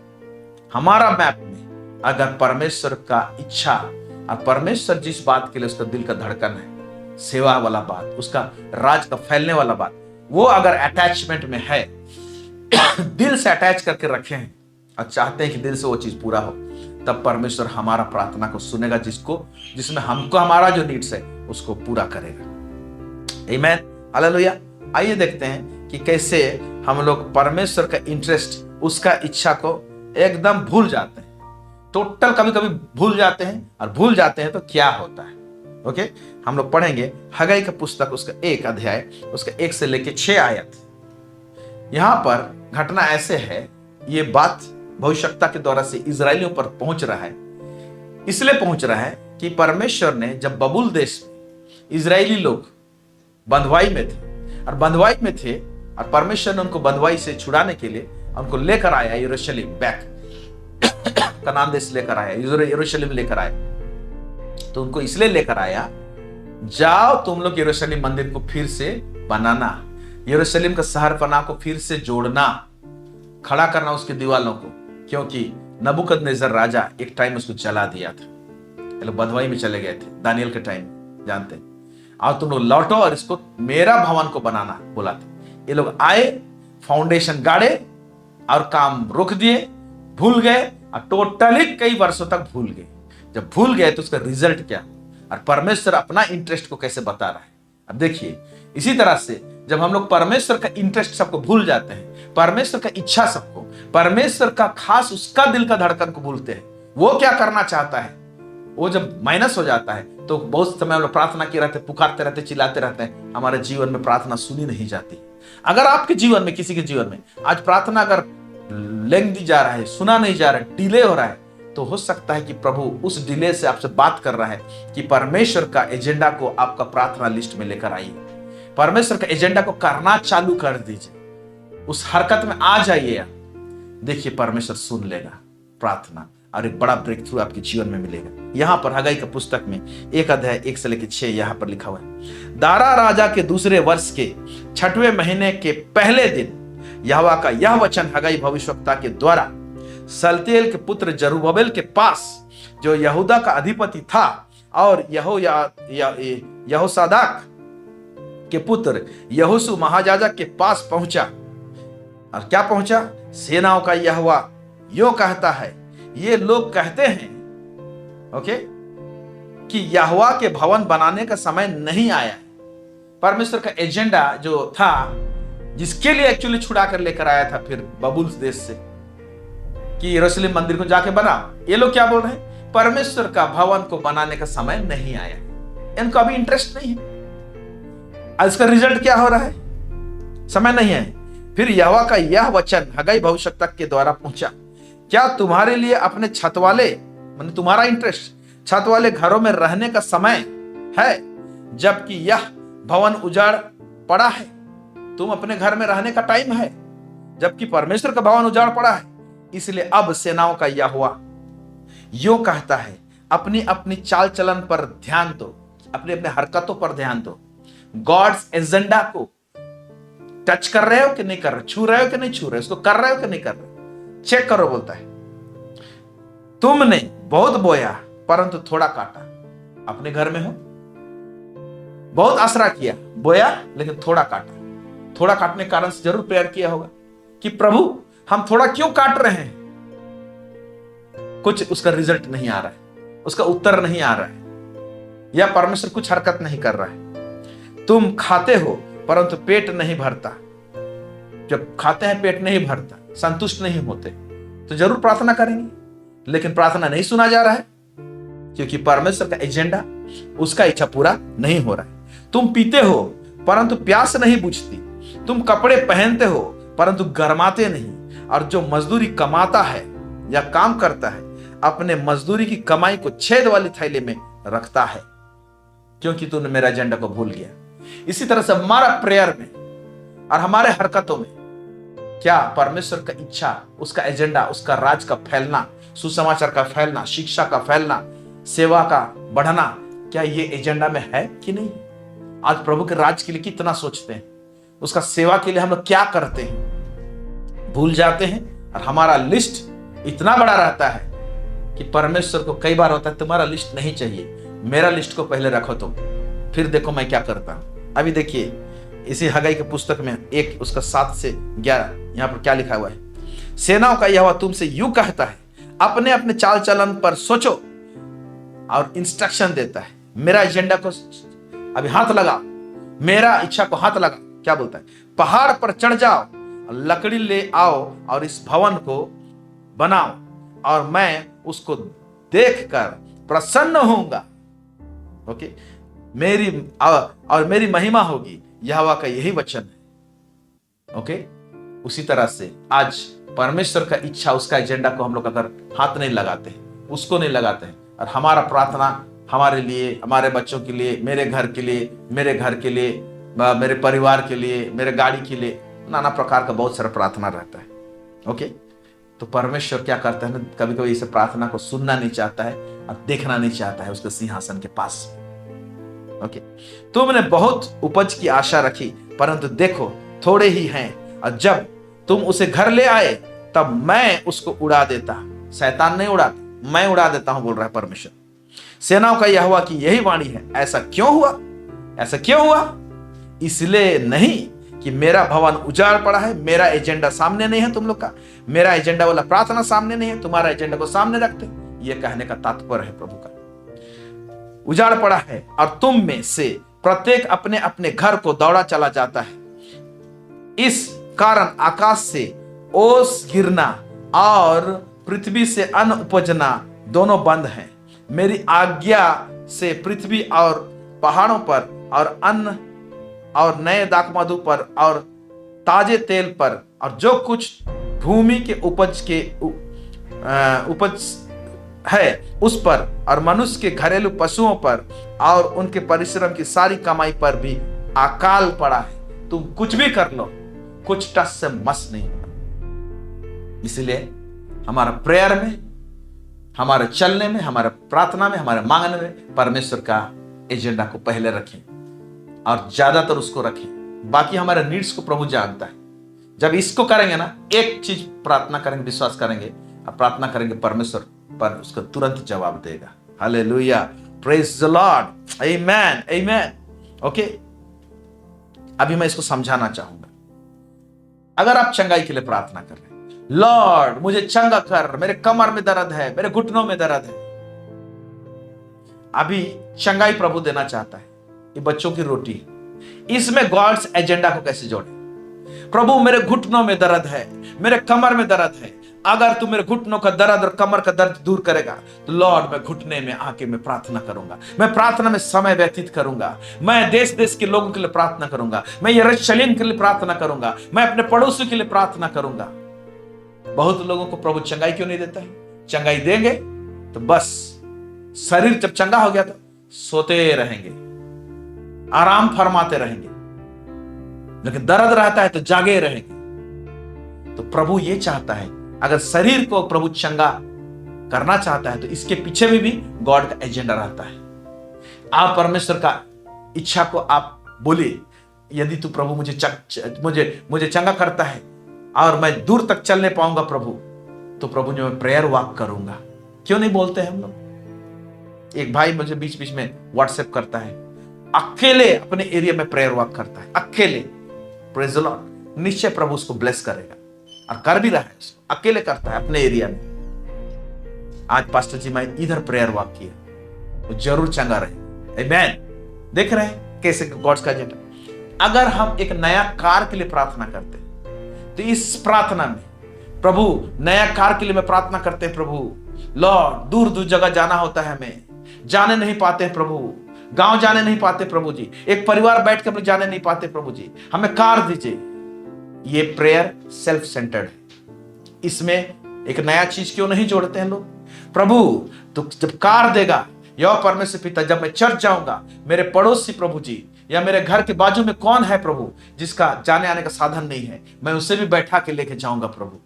हमारा मैप में अगर परमेश्वर का इच्छा और परमेश्वर जिस बात के लिए उसका दिल का धड़कन है, सेवा वाला बात, उसका राज का फैलने वाला बात, वो अगर अटैचमेंट में है, दिल से अटैच करके रखे हैं और चाहते हैं कि दिल से वो चीज पूरा हो, तब परमेश्वर हमारा प्रार्थना को सुनेगा, जिसमें हमको हमारा जो नीड्स है उसको पूरा करेगा। आमीन, हालेलुया। आइए देखते हैं कि कैसे हम लोग परमेश्वर का इंटरेस्ट, उसका इच्छा को एकदम भूल जाते हैं, टोटल कभी कभी भूल जाते हैं, और भूल जाते हैं तो क्या होता है। ओके, हम लोग पढ़ेंगे हग्गाई का पुस्तक, उसका 1 अध्याय, उसका 1 से लेके 6 आयत। यहां पर घटना ऐसे है, ये बात भविष्यवक्ता के द्वारा से इजरायलियों पर पहुंच रहा है। इसलिए पहुंच रहा है कि परमेश्वर ने जब बबूल देश में इजरायली लोग बंधुआई में थे, और बंधुआई में थे, और परमेश्वर ने उनको बंधुआई से छुड़ाने के लिए उनको लेकर आया यरूशलेम, बैक कनान देश लेकर आया, यरूशलेम लेकर आया। तो उनको इसलिए लेकर आया, जाओ तुम लोग यरूशलेम मंदिर को फिर से बनाना, यरूशलेम का शहरपना को फिर से जोड़ना, खड़ा करना उसकी दीवालों को, क्योंकि नबूकदनेस्सर राजा एक टाइम उसको जला दिया था। ये लोग बंधुआई में चले गए थे दानियल के टाइम, जानते हैं। और तुम लोग लौटो और इसको मेरा भवन को बनाना बोला था। ये लोग आए, फाउंडेशन गाड़े और काम रोक दिए, भूल गए और टोटली कई वर्षों तक भूल गए। जब भूल गए तो उसका रिजल्ट क्या, और परमेश्वर अपना इंटरेस्ट को कैसे बता रहा है। अब देखिए, इसी तरह से जब हम लोग परमेश्वर का इंटरेस्ट सबको भूल जाते हैं, परमेश्वर का इच्छा सबको, परमेश्वर का खास उसका दिल का धड़कन को भूलते हैं, वो क्या करना चाहता है, वो जब माइनस हो जाता है तो बहुत समय हम लोग प्रार्थना किए रहते, पुकारते रहते, चिल्लाते रहते हैं, हमारे जीवन में प्रार्थना सुनी नहीं जाती। अगर आपके जीवन में, किसी के जीवन में आज प्रार्थना अगर लेंदी जा रहा है, सुना नहीं जा रहा है, डिले हो रहा है, तो हो सकता है कि प्रभु उस डिले से आपसे बात कर रहा है कि परमेश्वर का एजेंडा को आपका प्रार्थना लिस्ट में लेकर आइए, परमेश्वर का एजेंडा को करना चालू कर दीजिए, उस हरकत में आ जाइए। देखिए परमेश्वर सुन लेगा प्रार्थना और एक बड़ा ब्रेक थ्रू आपके जीवन में मिलेगा। यहां पर हगाई की पुस्तक में 1 अध्याय 1 से लेकर 6 यहां पर लिखा हुआ है, दारा राजा के दूसरे वर्ष के 6वें महीने के पहले दिन यहोवा का यह वचन हगाई भविष्यवक्ता के द्वारा सल्तिएल के पुत्र जरुब्बाबेल के पास, जो यहूदा का अधिपति था, और यहोसादाक के पुत्र यहोशू महायाजक के पास पहुंचा। और क्या पहुंचा? सेनाओं का यहोवा यो कहता है, ये लोग कहते हैं ओके कि यहोवा के भवन बनाने का समय नहीं आया। परमेश्वर का एजेंडा जो था, जिसके लिए एक्चुअली छुड़ा कर लेकर आया था फिर बबुल देश से, कि यरूशलेम मंदिर को जाके बना, ये लोग क्या बोल रहे हैं? परमेश्वर का भवन को बनाने का समय नहीं आया, इनको अभी इंटरेस्ट नहीं है। इसका रिजल्ट क्या हो रहा है? समय नहीं है। फिर यहोवा का यह वचन हगाई भविष्यवक्ता के द्वारा पहुंचा, क्या तुम्हारे लिए अपने छत वाले, माने तुम्हारा इंटरेस्ट छत वाले घरों में रहने का समय है, जबकि यह भवन उजाड़ पड़ा है? तुम अपने घर में रहने का टाइम है, जबकि परमेश्वर का भवन उजाड़ पड़ा है। इसलिए अब सेनाओं का यहोवा यो कहता है, अपनी अपनी चाल चलन पर ध्यान दो, अपनी अपने हरकतों पर ध्यान दो। गॉड्स एजेंडा को टच कर रहे हो कि नहीं कर रहे, छू रहे हो कि नहीं छू रहे, उसको कर रहे हो कि नहीं कर रहे, चेक करो। बोलता है, तुमने बहुत बोया परंतु थोड़ा काटा। अपने घर में हो, बहुत आसरा किया, बोया लेकिन थोड़ा काटा। थोड़ा काटने के कारण से जरूर प्रेयर किया होगा कि प्रभु हम थोड़ा क्यों काट रहे हैं, कुछ उसका रिजल्ट नहीं आ रहा है, उसका उत्तर नहीं आ रहा है, या परमेश्वर कुछ हरकत नहीं कर रहा है। तुम खाते हो परंतु पेट नहीं भरता। जब खाते हैं पेट नहीं भरता, संतुष्ट नहीं होते, तो जरूर प्रार्थना करेंगे, लेकिन प्रार्थना नहीं सुना जा रहा है, क्योंकि परमेश्वर का एजेंडा, उसका इच्छा पूरा नहीं हो रहा है। तुम पीते हो परंतु प्यास नहीं बुझती। तुम कपड़े पहनते हो परंतु गर्माते नहीं। और जो मजदूरी कमाता है या काम करता है, अपने मजदूरी की कमाई को छेद वाली थैली में रखता है, क्योंकि तूने मेरा एजेंडा को भूल गया। इसी तरह से हमारा प्रेयर में और हमारे हरकतों में क्या परमेश्वर का इच्छा, उसका एजेंडा, उसका राज का फैलना, सुसमाचार का फैलना, शिक्षा का फैलना, सेवा का बढ़ना, क्या ये एजेंडा में है कि नहीं? आज प्रभु के राज के लिए कितना सोचते हैं, उसका सेवा के लिए हम लोग क्या करते हैं, भूल जाते हैं। और हमारा लिस्ट इतना बड़ा रहता है कि परमेश्वर को कई बार होता है, तुम्हारा लिस्ट नहीं चाहिए, मेरा लिस्ट को पहले रखो, तुम फिर देखो मैं क्या करता हूं। अभी देखिए इसी हगाई की पुस्तक में 1 उसका 7 से 11 यहां पर क्या लिखा हुआ है, सेनाओं का यहोवा तुमसे यूं कहता है, अपने अपने चाल चलन पर सोचो। और इंस्ट्रक्शन देता है, मेरा एजेंडा को अभी हाथ लगा, मेरा इच्छा को हाथ लगा। क्या बोलता है? पहाड़ पर चढ़ जाओ, लकड़ी ले आओ और इस भवन को बनाओ, और मैं उसको देखकर प्रसन्न होऊंगा। ओके, मेरी महिमा होगी। यहोवा का यही वचन है। ओके, उसी तरह से आज परमेश्वर का इच्छा, उसका एजेंडा को हम लोग अगर हाथ नहीं लगाते हैं, उसको नहीं लगाते हैं, और हमारा प्रार्थना हमारे लिए, हमारे बच्चों के लिए, मेरे घर के लिए, मेरे घर के लिए, मेरे परिवार के लिए, मेरे गाड़ी के लिए, नाना प्रकार का बहुत सारा प्रार्थना रहता है। ओके, तो परमेश्वर क्या करता है ना, कभी कभी इसे प्रार्थना को सुनना नहीं चाहता है और देखना नहीं चाहता है उसके सिंहासन के पास। ओके, तुमने बहुत उपज की आशा रखी, परंतु देखो थोड़े ही हैं, और जब तुम उसे घर ले आए तब मैं उसको उड़ा देता। शैतान नहीं उड़ाता, मैं उड़ा देता हूं, बोल रहा है परमेश्वर। सेनाओं का यहोवा की यही वाणी है। ऐसा क्यों हुआ? ऐसा क्यों हुआ? इसलिए नहीं कि मेरा भवन उजाड़ पड़ा है, मेरा एजेंडा सामने नहीं है तुम लोग का, मेरा एजेंडा वाला प्रार्थना सामने नहीं है, तुम्हारा एजेंडा को सामने रखते। ये कहने का तात्पर्य है प्रभु का। उजाड़ पड़ा है और तुम में से प्रत्येक अपने अपने घर को दौड़ा चला जाता है। इस कारण आकाश से ओस गिरना और पृथ्वी से अन्न उपजना दोनों बंद हैं। मेरी आज्ञा से पृथ्वी और पहाड़ों पर और अन्न और नए दाखमधु पर और ताजे तेल पर और जो कुछ भूमि के उपज है उस पर और मनुष्य के घरेलू पशुओं पर और उनके परिश्रम की सारी कमाई पर भी अकाल पड़ा है। तुम कुछ भी कर लो, कुछ टस से मस नहीं होगा। इसलिए हमारा प्रेयर में, हमारे चलने में, हमारे प्रार्थना में, हमारे मांगने में परमेश्वर का एजेंडा को पहले रखें और ज्यादातर उसको रखें। बाकी हमारे नीड्स को प्रभु जानता है। जब इसको करेंगे ना, एक चीज प्रार्थना करेंगे, विश्वास करेंगे और प्रार्थना करेंगे, परमेश्वर पर उसका तुरंत जवाब देगा। Hallelujah, praise the Lord, amen, amen. Okay, अभी मैं इसको समझाना चाहूंगा। अगर आप चंगाई के लिए प्रार्थना कर रहे हैं, लॉर्ड मुझे चंगा कर, मेरे कमर में दर्द है, मेरे घुटनों में दर्द है, अभी चंगाई प्रभु देना चाहता है। ये बच्चों की रोटी है। इसमें गॉड्स एजेंडा को कैसे जोड़े? प्रभु मेरे घुटनों में दर्द है, मेरे कमर में दर्द है, अगर तू मेरे घुटनों का दर्द और कमर का दर्द दूर करेगा तो लॉर्ड मैं घुटने में आके मैं प्रार्थना करूंगा, मैं प्रार्थना में समय व्यतीत करूंगा, मैं देश देश के लोगों के लिए प्रार्थना करूंगा, मैं यरूशलेम के लिए प्रार्थना करूंगा, मैं अपने पड़ोसियों के लिए प्रार्थना करूंगा। बहुत लोगों को प्रभु चंगाई क्यों नहीं देता है? चंगाई देंगे तो बस शरीर जब चंगा हो गया तो सोते रहेंगे, आराम फरमाते रहेंगे, लेकिन दर्द रहता है तो जागे रहेंगे। तो प्रभु ये चाहता है, अगर शरीर को प्रभु चंगा करना चाहता है तो इसके पीछे भी गॉड का एजेंडा रहता है। आप परमेश्वर का इच्छा को आप बोलिए, यदि तू प्रभु मुझे चंगा करता है और मैं दूर तक चलने पाऊंगा प्रभु, तो प्रभु जो मैं प्रेयर वॉक करूंगा। क्यों नहीं बोलते हैं हम लोग? एक भाई मुझे बीच बीच में व्हाट्सएप करता है, अकेले अपने एरिया में प्रेयर वॉक करता है, अकेले। प्रेज द लॉर्ड, निश्चय प्रभु उसको ब्लेस करेगा और कर भी रहा है। उसको अकेले करता है अपने एरिया में। आज पास्टर जी मैं इधर प्रेयर वॉक किया, वो जरूर चंगा रहे। आमेन। देख रहे हैं कैसे गॉड्स का एजेंडा। अगर हम एक नया कार के लिए प्रार्थना करते हैं तो इस प्रार्थना में प्रभु नया कार के लिए मैं प्रार्थना करते हैं, प्रभु लॉर्ड दूर दूर जगह जाना होता है, हमें जाने नहीं पाते हैं प्रभु, गांव जाने नहीं पाते प्रभु जी, एक परिवार बैठ के हम जाने नहीं पाते प्रभु जी, हमें कार दीजिए। ये प्रेयर सेल्फ सेंटर्ड है। इसमें एक नया चीज क्यों नहीं जोड़ते हैं लोग? प्रभु तो जब कार देगा, या परमेश्वर पिता जब मैं चर्च जाऊंगा, मेरे पड़ोसी प्रभु जी या मेरे घर के बाजू में कौन है प्रभु जिसका जाने आने का साधन नहीं है, मैं उसे भी बैठा के लेके जाऊंगा प्रभु।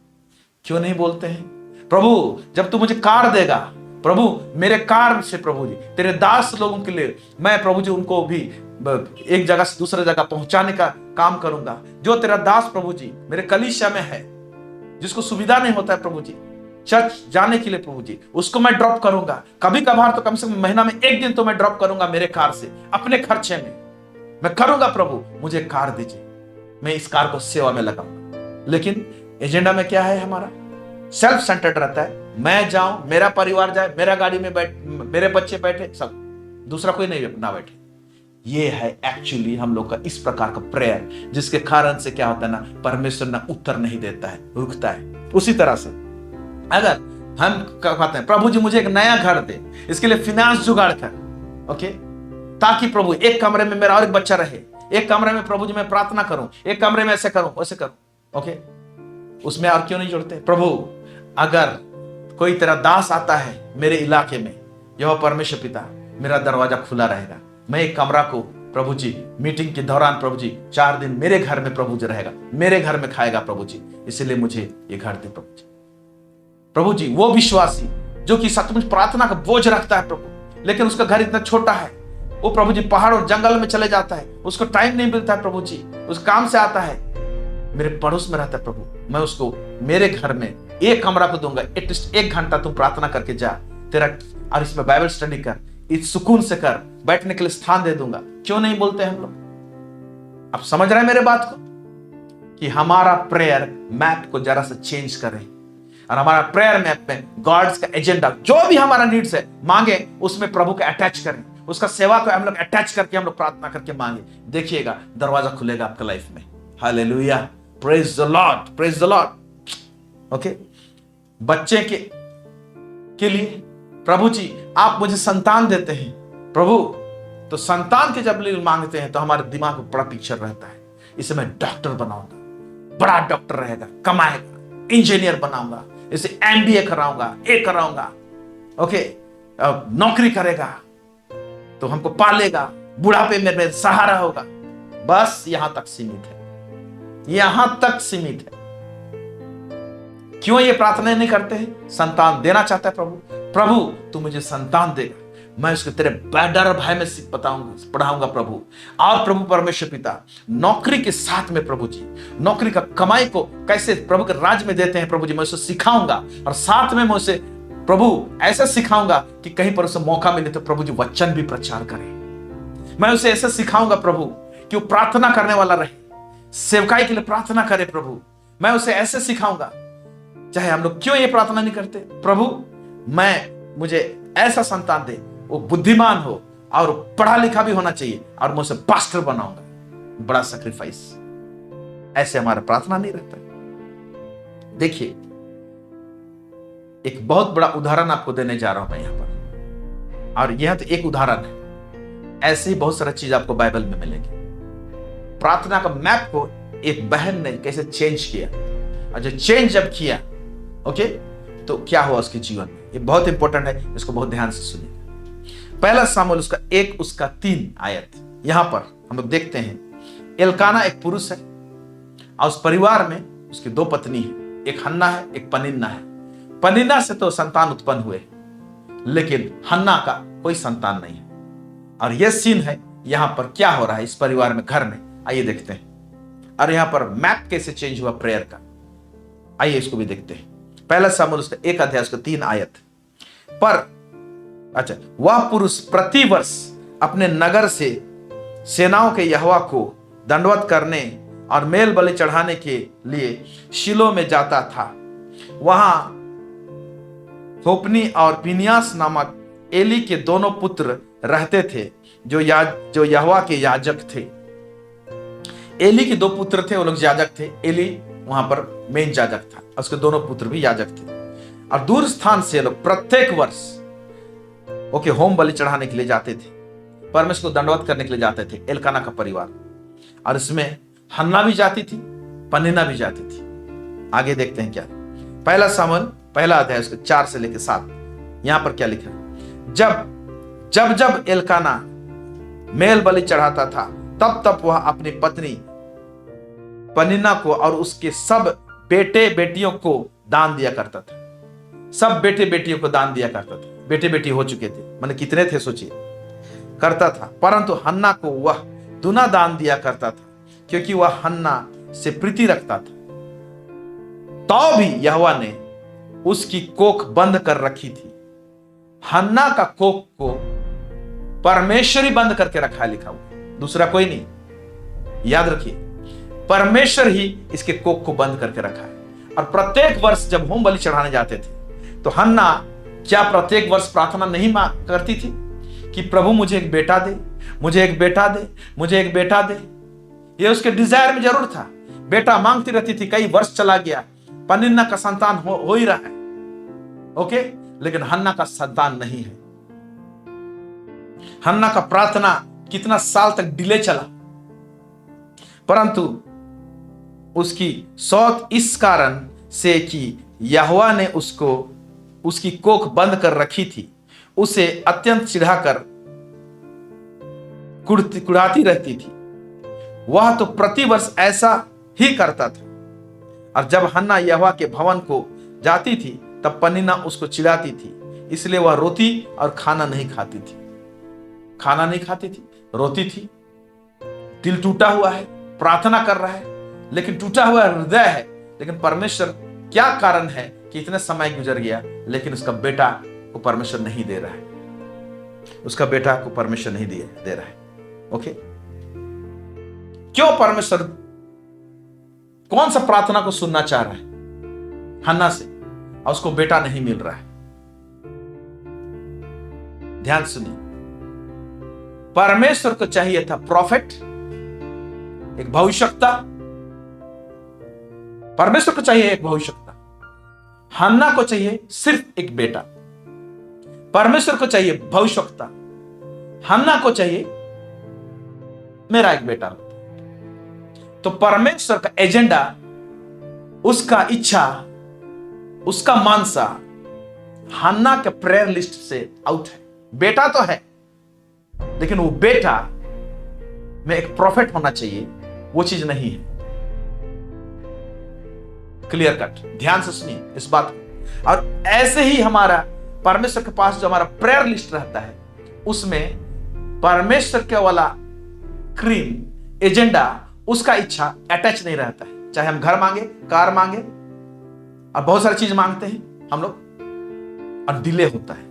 क्यों नहीं बोलते हैं? प्रभु जब तू मुझे कार देगा, प्रभु मेरे कार से प्रभु जी तेरे दास लोगों के लिए मैं प्रभु जी उनको भी एक जगह से दूसरे जगह पहुंचाने का काम करूंगा। जो तेरा दास प्रभु जी मेरे कलीसिया में है, जिसको सुविधा नहीं होता है प्रभु जी चर्च जाने के लिए प्रभु जी, उसको मैं ड्रॉप करूंगा। कभी कभार तो कम से कम महीना में एक दिन तो मैं ड्रॉप करूंगा मेरे कार से, अपने खर्चे में मैं करूंगा। प्रभु मुझे कार दीजिए, मैं इस कार को सेवा में लगाऊंगा। लेकिन एजेंडा में क्या है हमारा? सेल्फ सेंटर्ड रहता है। मैं जाऊं, मेरा परिवार जाए, मेरा गाड़ी में बैठ, मेरे बच्चे बैठे, सब, दूसरा कोई नहीं ना बैठे। ये है एक्चुअली हम लोग का इस प्रकार का प्रेयर, जिसके कारण से क्या होता है ना, परमेश्वर ना उत्तर नहीं देता है, रुकता है। उसी तरह से अगर हम कहते हैं प्रभु जी मुझे एक नया घर दे, इसके लिए फाइनेंस जुगाड़ कर, ओके, ताकि प्रभु एक कमरे में मेरा और एक बच्चा रहे, एक कमरे में प्रभु जी मैं प्रार्थना करूं, एक कमरे में ऐसे करूं वैसे करूं, ओके, उसमें और क्यों नहीं जोड़ते? प्रभु अगर कोई तेरा दास आता है मेरे इलाके में, यह परमेश्वर पिता मेरा दरवाजा खुला रहेगा, मैं एक कमरा को प्रभु जी मीटिंग के दौरान प्रभु जी 4 दिन मेरे घर में प्रभु जी रहेगा, मेरे घर में खाएगा प्रभु जी, इसलिए मुझे ये घर दे प्रभु जी। प्रभु जी वो विश्वासी जो कि सचमुच प्रार्थना का बोझ रखता है प्रभु, लेकिन उसका घर इतना छोटा है, वो प्रभु जी पहाड़ और जंगल में चले जाता है, उसको टाइम नहीं मिलता है प्रभु जी, उस काम से आता है, मेरे पड़ोस में रहता है प्रभु, मैं उसको मेरे घर में एक कमरा को दूंगा, एटलीस्ट 1 घंटा तुम प्रार्थना करके जा तेरा, और इसमें बाइबल स्टडी कर, इस सुकून से कर, बैठने के लिए स्थान दे दूंगा। क्यों नहीं बोलते हम लोग? आप समझ रहे हैं मेरे बात को? कि हमारा प्रेयर मैप को जरा सा चेंज करें और हमारा प्रेयर मैप में गॉड्स का एजेंडा, जो भी हमारा नीड्स है, मांगे, उसमें प्रभु को अटैच करें, उसका सेवा को हम लोग अटैच करके हम लोग प्रार्थना करके मांगे। देखिएगा दरवाजा खुलेगा आपके लाइफ में। Hallelujah, praise the Lord, praise the Lord. Okay, बच्चे के लिए प्रभु जी आप मुझे संतान देते हैं प्रभु, तो संतान के जब लोग मांगते हैं तो हमारे दिमाग में बड़ा पिक्चर रहता है, इसे मैं डॉक्टर बनाऊंगा, बड़ा डॉक्टर रहेगा, कमाएगा, इंजीनियर बनाऊंगा, इसे एमबीए कराऊंगा, कराऊंगा, ओके, नौकरी करेगा तो हमको पालेगा, बुढ़ापे में मेरा सहारा होगा। बस यहां तक सीमित है, यहां तक सीमित है। क्यों ये प्रार्थना नहीं करते हैं? संतान देना चाहता है प्रभु, प्रभु तू मुझे संतान देगा, मैं उसको तेरे डर भय में बताऊंगा, पढ़ाऊंगा प्रभु। और प्रभु परमेश्वर पिता नौकरी के साथ में प्रभु जी, नौकरी का कमाई को कैसे प्रभु के राज्य में देते हैं प्रभु जी, मैं उसे सिखाऊंगा और साथ में मैं उसे प्रभु ऐसा सिखाऊंगा कि कहीं पर उसे मौका मिले तो प्रभु जी वचन भी प्रचार करे। मैं उसे ऐसा सिखाऊंगा प्रभु कि वो प्रार्थना करने वाला रहे, सेवकाई के लिए प्रार्थना करे प्रभु। मैं उसे ऐसे सिखाऊंगा, चाहे हम लोग क्यों ये प्रार्थना नहीं करते, प्रभु मुझे ऐसा संतान दे, वो बुद्धिमान हो और पढ़ा लिखा भी होना चाहिए और मैं उसे पास्टर बनाऊंगा। बड़ा सैक्रिफाइस, ऐसे हमारा प्रार्थना नहीं रहता। देखिए एक बहुत बड़ा उदाहरण आपको देने जा रहा हूं मैं यहां पर, और यह तो एक उदाहरण है, ऐसी बहुत सारी चीज आपको बाइबल में मिलेगी। प्रार्थना का मैप को एक बहन ने कैसे चेंज किया, और जो चेंज जब किया, ओके, तो क्या हुआ उसके जीवन में, ये बहुत इंपॉर्टेंट है, इसको बहुत ध्यान से सुनिए। पहला सामुएल उसका 1:3 आयत, यहां पर हम लोग देखते हैं एल्काना एक पुरुष है और उस परिवार में उसकी 2 पत्नी है, एक हन्ना है, एक पनिन्ना है। पनिन्ना से तो संतान उत्पन्न हुए, लेकिन हन्ना का कोई संतान नहीं है। और यह सीन है यहां पर क्या हो रहा है इस परिवार में, घर में, आइए देखते हैं। और यहां पर मैप कैसे चेंज हुआ प्रेयर का, आइए इसको भी देखते हैं। पहला सामुएल उसका 1 अध्याय उसका 3 आयत पर, अच्छा, वह पुरुष प्रतिवर्ष अपने नगर से सेनाओं के यहोवा को दंडवत करने और मेल बलि चढ़ाने के लिए शिलो में जाता था। वहां होपनी और पिनियास नामक एली के दोनों पुत्र रहते थे जो यहोवा के याजक थे। एली के 2 पुत्र थे, वो लोग याजक थे। एली वहां पर मेन याजक था, उसके दोनों पुत्र भी याजक थे। और दूर स्थान से लोग प्रत्येक वर्ष होम बलि चढ़ाने के लिए जाते थे, परमेश्वर को दंडवत करने के लिए जाते थे, एल्काना का परिवार। और इसमें हन्ना भी जाती थी, पनिन्ना भी जाती थी। आगे देखते हैं क्या, पहला सामुएल पहला अध्याय उसके 4 से लेकर 7, यहां पर क्या लिखा है, जब एल्काना मेल बलि चढ़ाता था तब वह अपनी पत्नी पनिन्ना को और उसके सब बेटे बेटियों को दान दिया करता था। सब बेटे बेटियों को दान दिया करता था, बेटे बेटी हो चुके थे, माने कितने थे सोचिए, करता था। परंतु हन्ना को वह दुना दान दिया करता था, क्योंकि वह हन्ना से प्रीति रखता था। तो भी यहोवा ने उसकी कोख बंद कर रखी थी। हन्ना का कोख को परमेश्वर ही बंद करके रखा है, लिखा हुआ, दूसरा कोई नहीं। याद रखिए, परमेश्वर ही इसके कोख को बंद करके रखा है। और प्रत्येक वर्ष जब होम बलि चढ़ाने जाते थे तो हन्ना क्या प्रत्येक वर्ष प्रार्थना नहीं करती थी कि प्रभु मुझे एक बेटा दे, मुझे एक बेटा दे, मुझे एक बेटा दे। ये उसके डिजायर में जरूर था, बेटा मांगती रहती थी। कई वर्ष चला गया, पनिन्ना का संतान हो ही रहा है, ओके, लेकिन हन्ना का संतान नहीं है। हन्ना का प्रार्थना कितना साल तक डिले चला, परंतु उसकी सौत इस कारण से कि यहोवा ने उसकी कोख बंद कर रखी थी, उसे अत्यंत चिढ़ाकर कुढ़ाती रहती थी। वह तो प्रतिवर्ष ऐसा ही करता था। और जब हन्ना यहोवा के भवन को जाती थी तब पनिन्ना उसको चिढ़ाती थी, इसलिए वह रोती और खाना नहीं खाती थी। खाना नहीं खाती थी, रोती थी। दिल टूटा हुआ है, प्रार्थना कर रहा है, लेकिन टूटा हुआ हृदय है। लेकिन परमेश्वर क्या कारण है कि इतने समय गुजर गया लेकिन उसका बेटा को परमेश्वर नहीं दे रहा है, उसका बेटा को परमेश्वर नहीं दे रहा है। ओके, क्यों परमेश्वर कौन सा प्रार्थना को सुनना चाह रहा है? हन्ना से, और उसको बेटा नहीं मिल रहा है। ध्यान सुनिए, परमेश्वर को चाहिए था प्रॉफिट, एक भविष्यवक्ता। परमेश्वर को चाहिए एक भविष्यवक्ता। हन्ना को चाहिए सिर्फ एक बेटा। परमेश्वर को चाहिए भविष्यवक्ता, हन्ना को चाहिए मेरा एक बेटा। तो परमेश्वर का एजेंडा, उसका इच्छा, उसका मानसा हन्ना के प्रेयर लिस्ट से आउट है। बेटा तो है, लेकिन वो बेटा में एक प्रॉफिट होना चाहिए, वो चीज नहीं है। क्लियर कट, ध्यान से सुनिए इस बात को। और ऐसे ही हमारा परमेश्वर के पास जो हमारा प्रेयर लिस्ट रहता है, उसमें परमेश्वर के वाला क्रीम एजेंडा, उसका इच्छा अटैच नहीं रहता है। चाहे हम घर मांगे, कार मांगे और बहुत सारी चीज मांगते हैं हम लोग, और डिले होता है,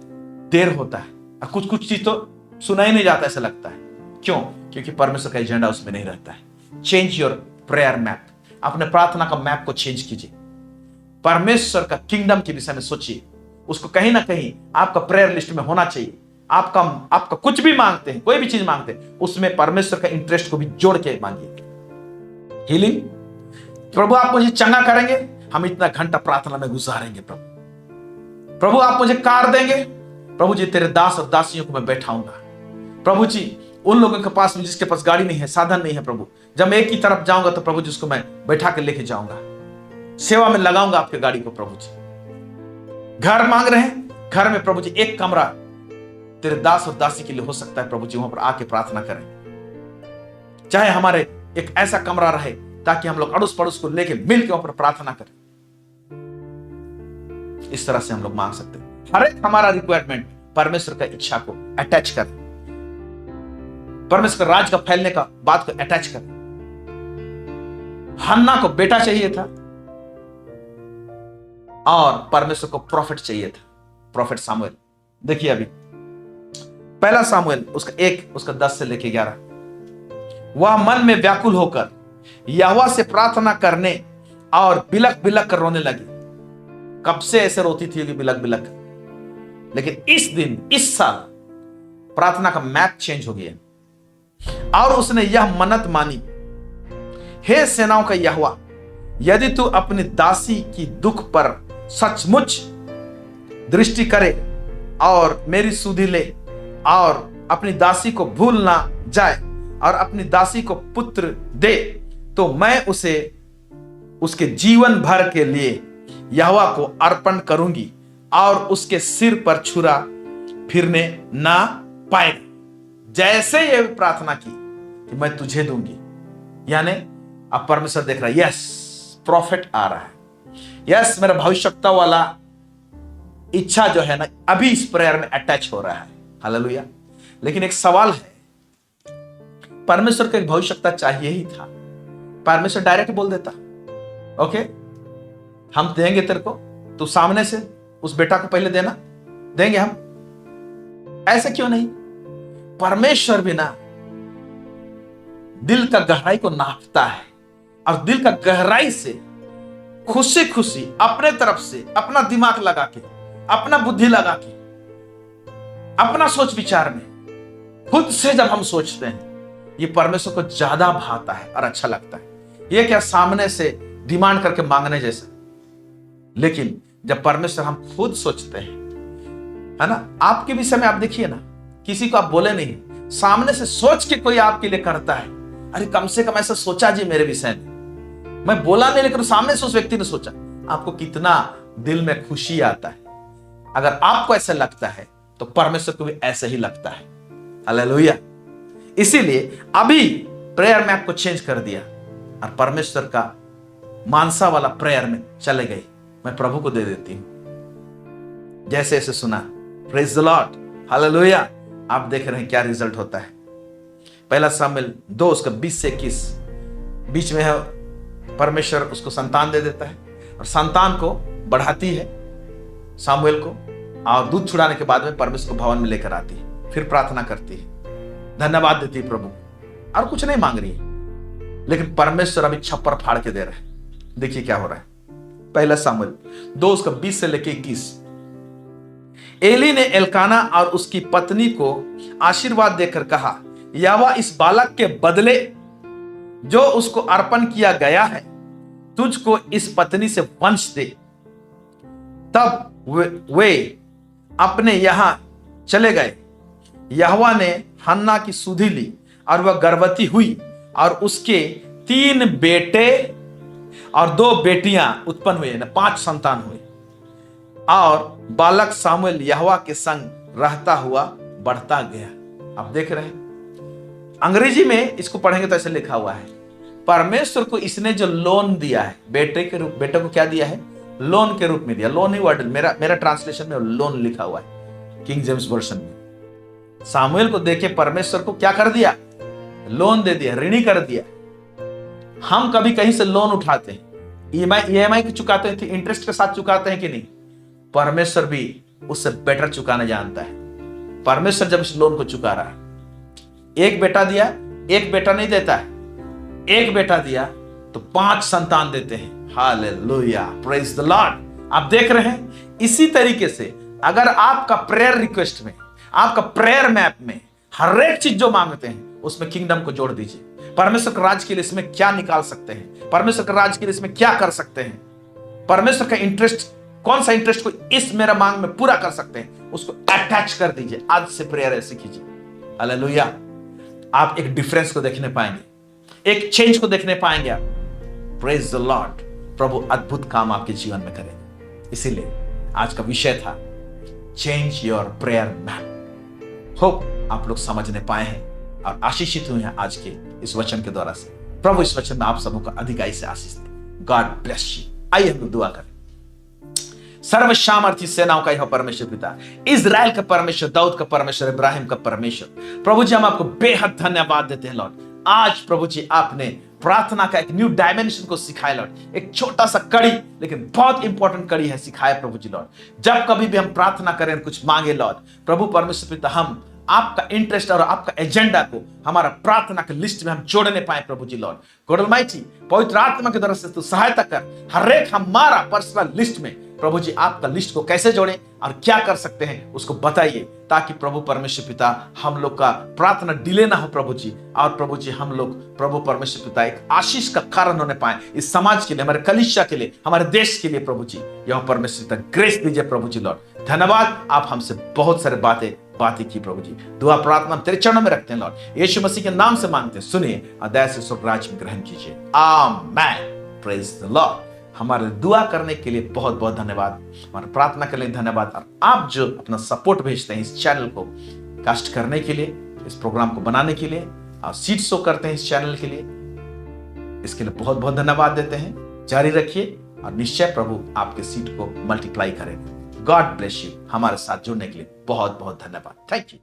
देर होता है, और कुछ कुछ चीज तो सुना ही नहीं जाता, ऐसा लगता है। क्यों? क्योंकि परमेश्वर का एजेंडा उसमें नहीं रहता है। चेंज योर प्रेयर मैप, अपने प्रार्थना का मैप को चेंज कीजिए। परमेश्वर का किंगडम के विषय में सोचिए, उसको कहीं ना कहीं आपका प्रेयर लिस्ट में होना चाहिए। आपका कुछ भी मांगते हैं, कोई भी चीज मांगते हैं, उसमें परमेश्वर का इंटरेस्ट को भी जोड़ के मांगिए। हीलिंग, प्रभु आप मुझे चंगा करेंगे, हम इतना घंटा प्रार्थना में गुजारेंगे। प्रभु आप मुझे कार देंगे, प्रभु जी तेरे दास और दासियों को मैं बैठाऊंगा। प्रभु जी उन लोगों के पास जिसके पास गाड़ी नहीं है, साधन नहीं है, प्रभु जब मैं एक ही तरफ जाऊंगा तो प्रभु जी उसको मैं बैठा के लेके जाऊंगा, सेवा में लगाऊंगा आपके गाड़ी को। प्रभु जी घर मांग रहे हैं, घर में प्रभु जी एक कमरा तेरे दास और दासी के लिए हो सकता है। प्रभु जी वहां पर आके प्रार्थना करें। चाहे हमारे एक ऐसा कमरा रहे ताकि हम लोग अड़ोस पड़ोस को लेके मिल के वहां पर प्रार्थना करें। इस तरह से हम लोग मांग सकते हैं। हर एक हमारा रिक्वायरमेंट परमेश्वर का इच्छा को अटैच करें, परमेश्वर राज का फैलने का बात को अटैच करें। हन्ना को बेटा चाहिए था और परमेश्वर को प्रॉफिट चाहिए था, प्रॉफिट सामुएल। देखिए अभी पहला सामुएल उसका 10 से लेके 11। वह मन में व्याकुल होकर यहोवा से प्रार्थना करने और बिलक बिलक कर रोने लगी। कब से ऐसे रोती थी कि बिलक बिलक, लेकिन इस दिन, इस साल प्रार्थना का मैप चेंज हो गया और उसने यह मन्नत मानी, हे सेनाओं का यहोवा, यदि तू अपनी दासी की दुख पर सचमुच दृष्टि करे और मेरी सुधि ले और अपनी दासी को भूल ना जाए और अपनी दासी को पुत्र दे, तो मैं उसे उसके जीवन भर के लिए यहोवा को अर्पण करूंगी और उसके सिर पर छुरा फिरने ना पाएगा। जैसे ये प्रार्थना की कि मैं तुझे दूंगी, यानी अब परमेश्वर देख रहा है, यस प्रॉफिट आ रहा है, यस मेरा भविष्यवक्ता वाला इच्छा जो है ना अभी इस प्रेयर में अटैच हो रहा है। हालेलुया। लेकिन एक सवाल है, परमेश्वर को एक भविष्यवक्ता चाहिए ही था। परमेश्वर डायरेक्ट बोल देता, ओके हम देंगे तेरे को, तू सामने से उस बेटा को पहले देना, देंगे हम। ऐसे क्यों नहीं? परमेश्वर भी ना दिल का गहराई को नापता है और दिल का गहराई से खुशी खुशी अपने तरफ से अपना दिमाग लगा के, अपना बुद्धि लगा के, अपना सोच विचार में खुद से जब हम सोचते हैं, ये परमेश्वर को ज्यादा भाता है और अच्छा लगता है। ये क्या सामने से डिमांड करके मांगने जैसा। लेकिन जब परमेश्वर हम खुद सोचते हैं, है ना, आपके विषय में आप देखिए ना, किसी को आप बोले नहीं, सामने से सोच के कोई आपके लिए करता है। अरे कम से कम ऐसा सोचा जी मेरे विषय में, मैं बोला नहीं लेकिन सामने से उस व्यक्ति ने सोचा। आपको कितना दिल में खुशी आता है। अगर आपको ऐसा लगता है तो परमेश्वर को भी ऐसे ही लगता है। हालेलुया। इसीलिए अभी प्रेयर में आपको चेंज कर दिया और परमेश्वर का मानसा वाला प्रेयर में चले गए। मैं प्रभु को दे देती हूं। जैसे ऐसे सुना, प्रेज द लॉर्ड, हालेलुया। आप देख रहे हैं क्या रिजल्ट होता है। पहला सामुएल 2 उसका 20 से 21 बीच में है, परमेश्वर उसको संतान दे देता है और संतान को बढ़ाती है सामुएल को, और दूध छुड़ाने के बाद में परमेश्वर को भवन में लेकर आती है, फिर प्रार्थना करती है, धन्यवाद देती है प्रभु, और कुछ नहीं मांग रही है। लेकिन परमेश्वर अभी छप्पर फाड़ के दे रहे हैं। देखिए क्या हो रहा है। पहला सामुएल 2 उसका 20 से लेके 21। एली ने एल्काना और उसकी पत्नी को आशीर्वाद देकर कहा, यहोवा इस बालक के बदले जो उसको अर्पण किया गया है तुझको इस पत्नी से वंश दे। तब वे अपने यहां चले गए। यहोवा ने हन्ना की सुधि ली और वह गर्भवती हुई और उसके 3 बेटे और 2 बेटियां उत्पन्न हुए, 5 संतान हुए। और बालक सामुएल यहोवा के संग रहता हुआ बढ़ता गया। आप देख रहे हैं, अंग्रेजी में इसको पढ़ेंगे तो ऐसे लिखा हुआ है, परमेश्वर को इसने जो लोन दिया है, बेटे को क्या दिया है? लोन के रूप में दिया। लोन ही वर्ड, मेरा ट्रांसलेशन में लोन लिखा हुआ है, किंग जेम्स वर्जन में। सामुएल को देखे परमेश्वर को क्या कर दिया? लोन दे दिया, ऋणी कर दिया। हम कभी कहीं से लोन उठाते हैं, ईएमआई की चुकाते हैं, इंटरेस्ट के साथ चुकाते हैं कि नहीं? परमेश्वर भी उससे बेटर चुकाना जानता है। परमेश्वर जब इस लोन को चुका रहा है, एक बेटा दिया, एक बेटा नहीं देता है, एक बेटा दिया तो 5 संतान देते हैं। Hallelujah, praise the Lord. आप देख रहे हैं, इसी तरीके से अगर आपका प्रेयर रिक्वेस्ट में, आपका प्रेयर मैप में हर एक चीज जो मांगते हैं उसमें किंगडम को जोड़ दीजिए। परमेश्वर के राज के लिए इसमें क्या निकाल सकते हैं, परमेश्वर के राज के लिए इसमें क्या कर सकते हैं, परमेश्वर का इंटरेस्ट, कौन सा इंटरेस्ट को इस मेरा मांग में पूरा कर सकते हैं, उसको अटैच कर दीजिए। आज से प्रेयर ऐसे कीजिए। हालेलुया। आप एक डिफरेंस को देखने पाएंगे, एक चेंज को देखने पाएंगे आप। Praise the Lord. प्रभु अद्भुत काम आपके जीवन में करेगा। इसीलिए आज का विषय था change your prayer map. Hope आप लोग समझने पाए हैं और आशीषित हुए हैं आज के इस वचन के द्वारा से। प्रभु इस वचन में आप सबों को अधिकाई से आशीष दे। God bless you. आइए हम लोग दुआ करें। सर्व सामर्थी सेनाओं का यह परमेश्वर पिता, इजराइल का परमेश्वर, दाऊद का परमेश्वर, इब्राहिम का परमेश्वर, प्रभु जी हम आपको बेहद धन्यवाद देते हैं लॉर्ड। आज प्रभु जी आपने प्रार्थना का एक न्यू डायमेंशन को सिखाया लॉर्ड। एक छोटा सा कड़ी लेकिन बहुत इंपॉर्टेंट कड़ी है, सिखाया प्रभु जी लॉर्ड। जब कभी भी हम प्रार्थना करें, कुछ मांगे लॉर्ड, प्रभु परमेश्वर पिता, हम आपका इंटरेस्ट और आपका एजेंडा को हमारा प्रार्थना के लिस्ट में हम जोड़ने पाए प्रभु जी लॉर्ड। गॉड ऑलमाइटी, पवित्र आत्मा के द्वारा से तू सहायता कर। हर एक हमारा पर्सनल लिस्ट में प्रभु जी आपका लिस्ट को कैसे जोड़ें और क्या कर सकते हैं उसको बताइए, ताकि प्रभु परमेश्वर पिता हम लोग का प्रार्थना डिले ना हो प्रभु जी। और प्रभु जी हम लोग प्रभु परमेश्वर पिता एक आशीष का कारण होने पाए इस समाज के लिए, हमारे कलीसिया के लिए, हमारे देश के लिए। प्रभु जी यह परमेश्वर पिता ग्रेस दीजिए प्रभु जी लॉर्ड। धन्यवाद, आप हमसे बहुत सारे बातें की प्रभु जी। दुआ प्रार्थना तेरे चरणों में रखते हैं लॉर्ड, यीशु मसीह के नाम से मांगते हैं, सुनिए और दया से स्वर्ग राज्य में ग्रहण कीजिए। आमीन। Praise the Lord. हमारे दुआ करने के लिए बहुत बहुत धन्यवाद, हमारे प्रार्थना के लिए धन्यवाद। और आप जो अपना सपोर्ट भेजते हैं इस चैनल को कास्ट करने के लिए, इस प्रोग्राम को बनाने के लिए, और सीट शो करते हैं इस चैनल के लिए, इसके लिए बहुत बहुत धन्यवाद देते हैं। जारी रखिए और निश्चय प्रभु आपके सीट को मल्टीप्लाई करेगा। God bless you. हमारे साथ जुड़ने के लिए बहुत बहुत धन्यवाद। Thank you.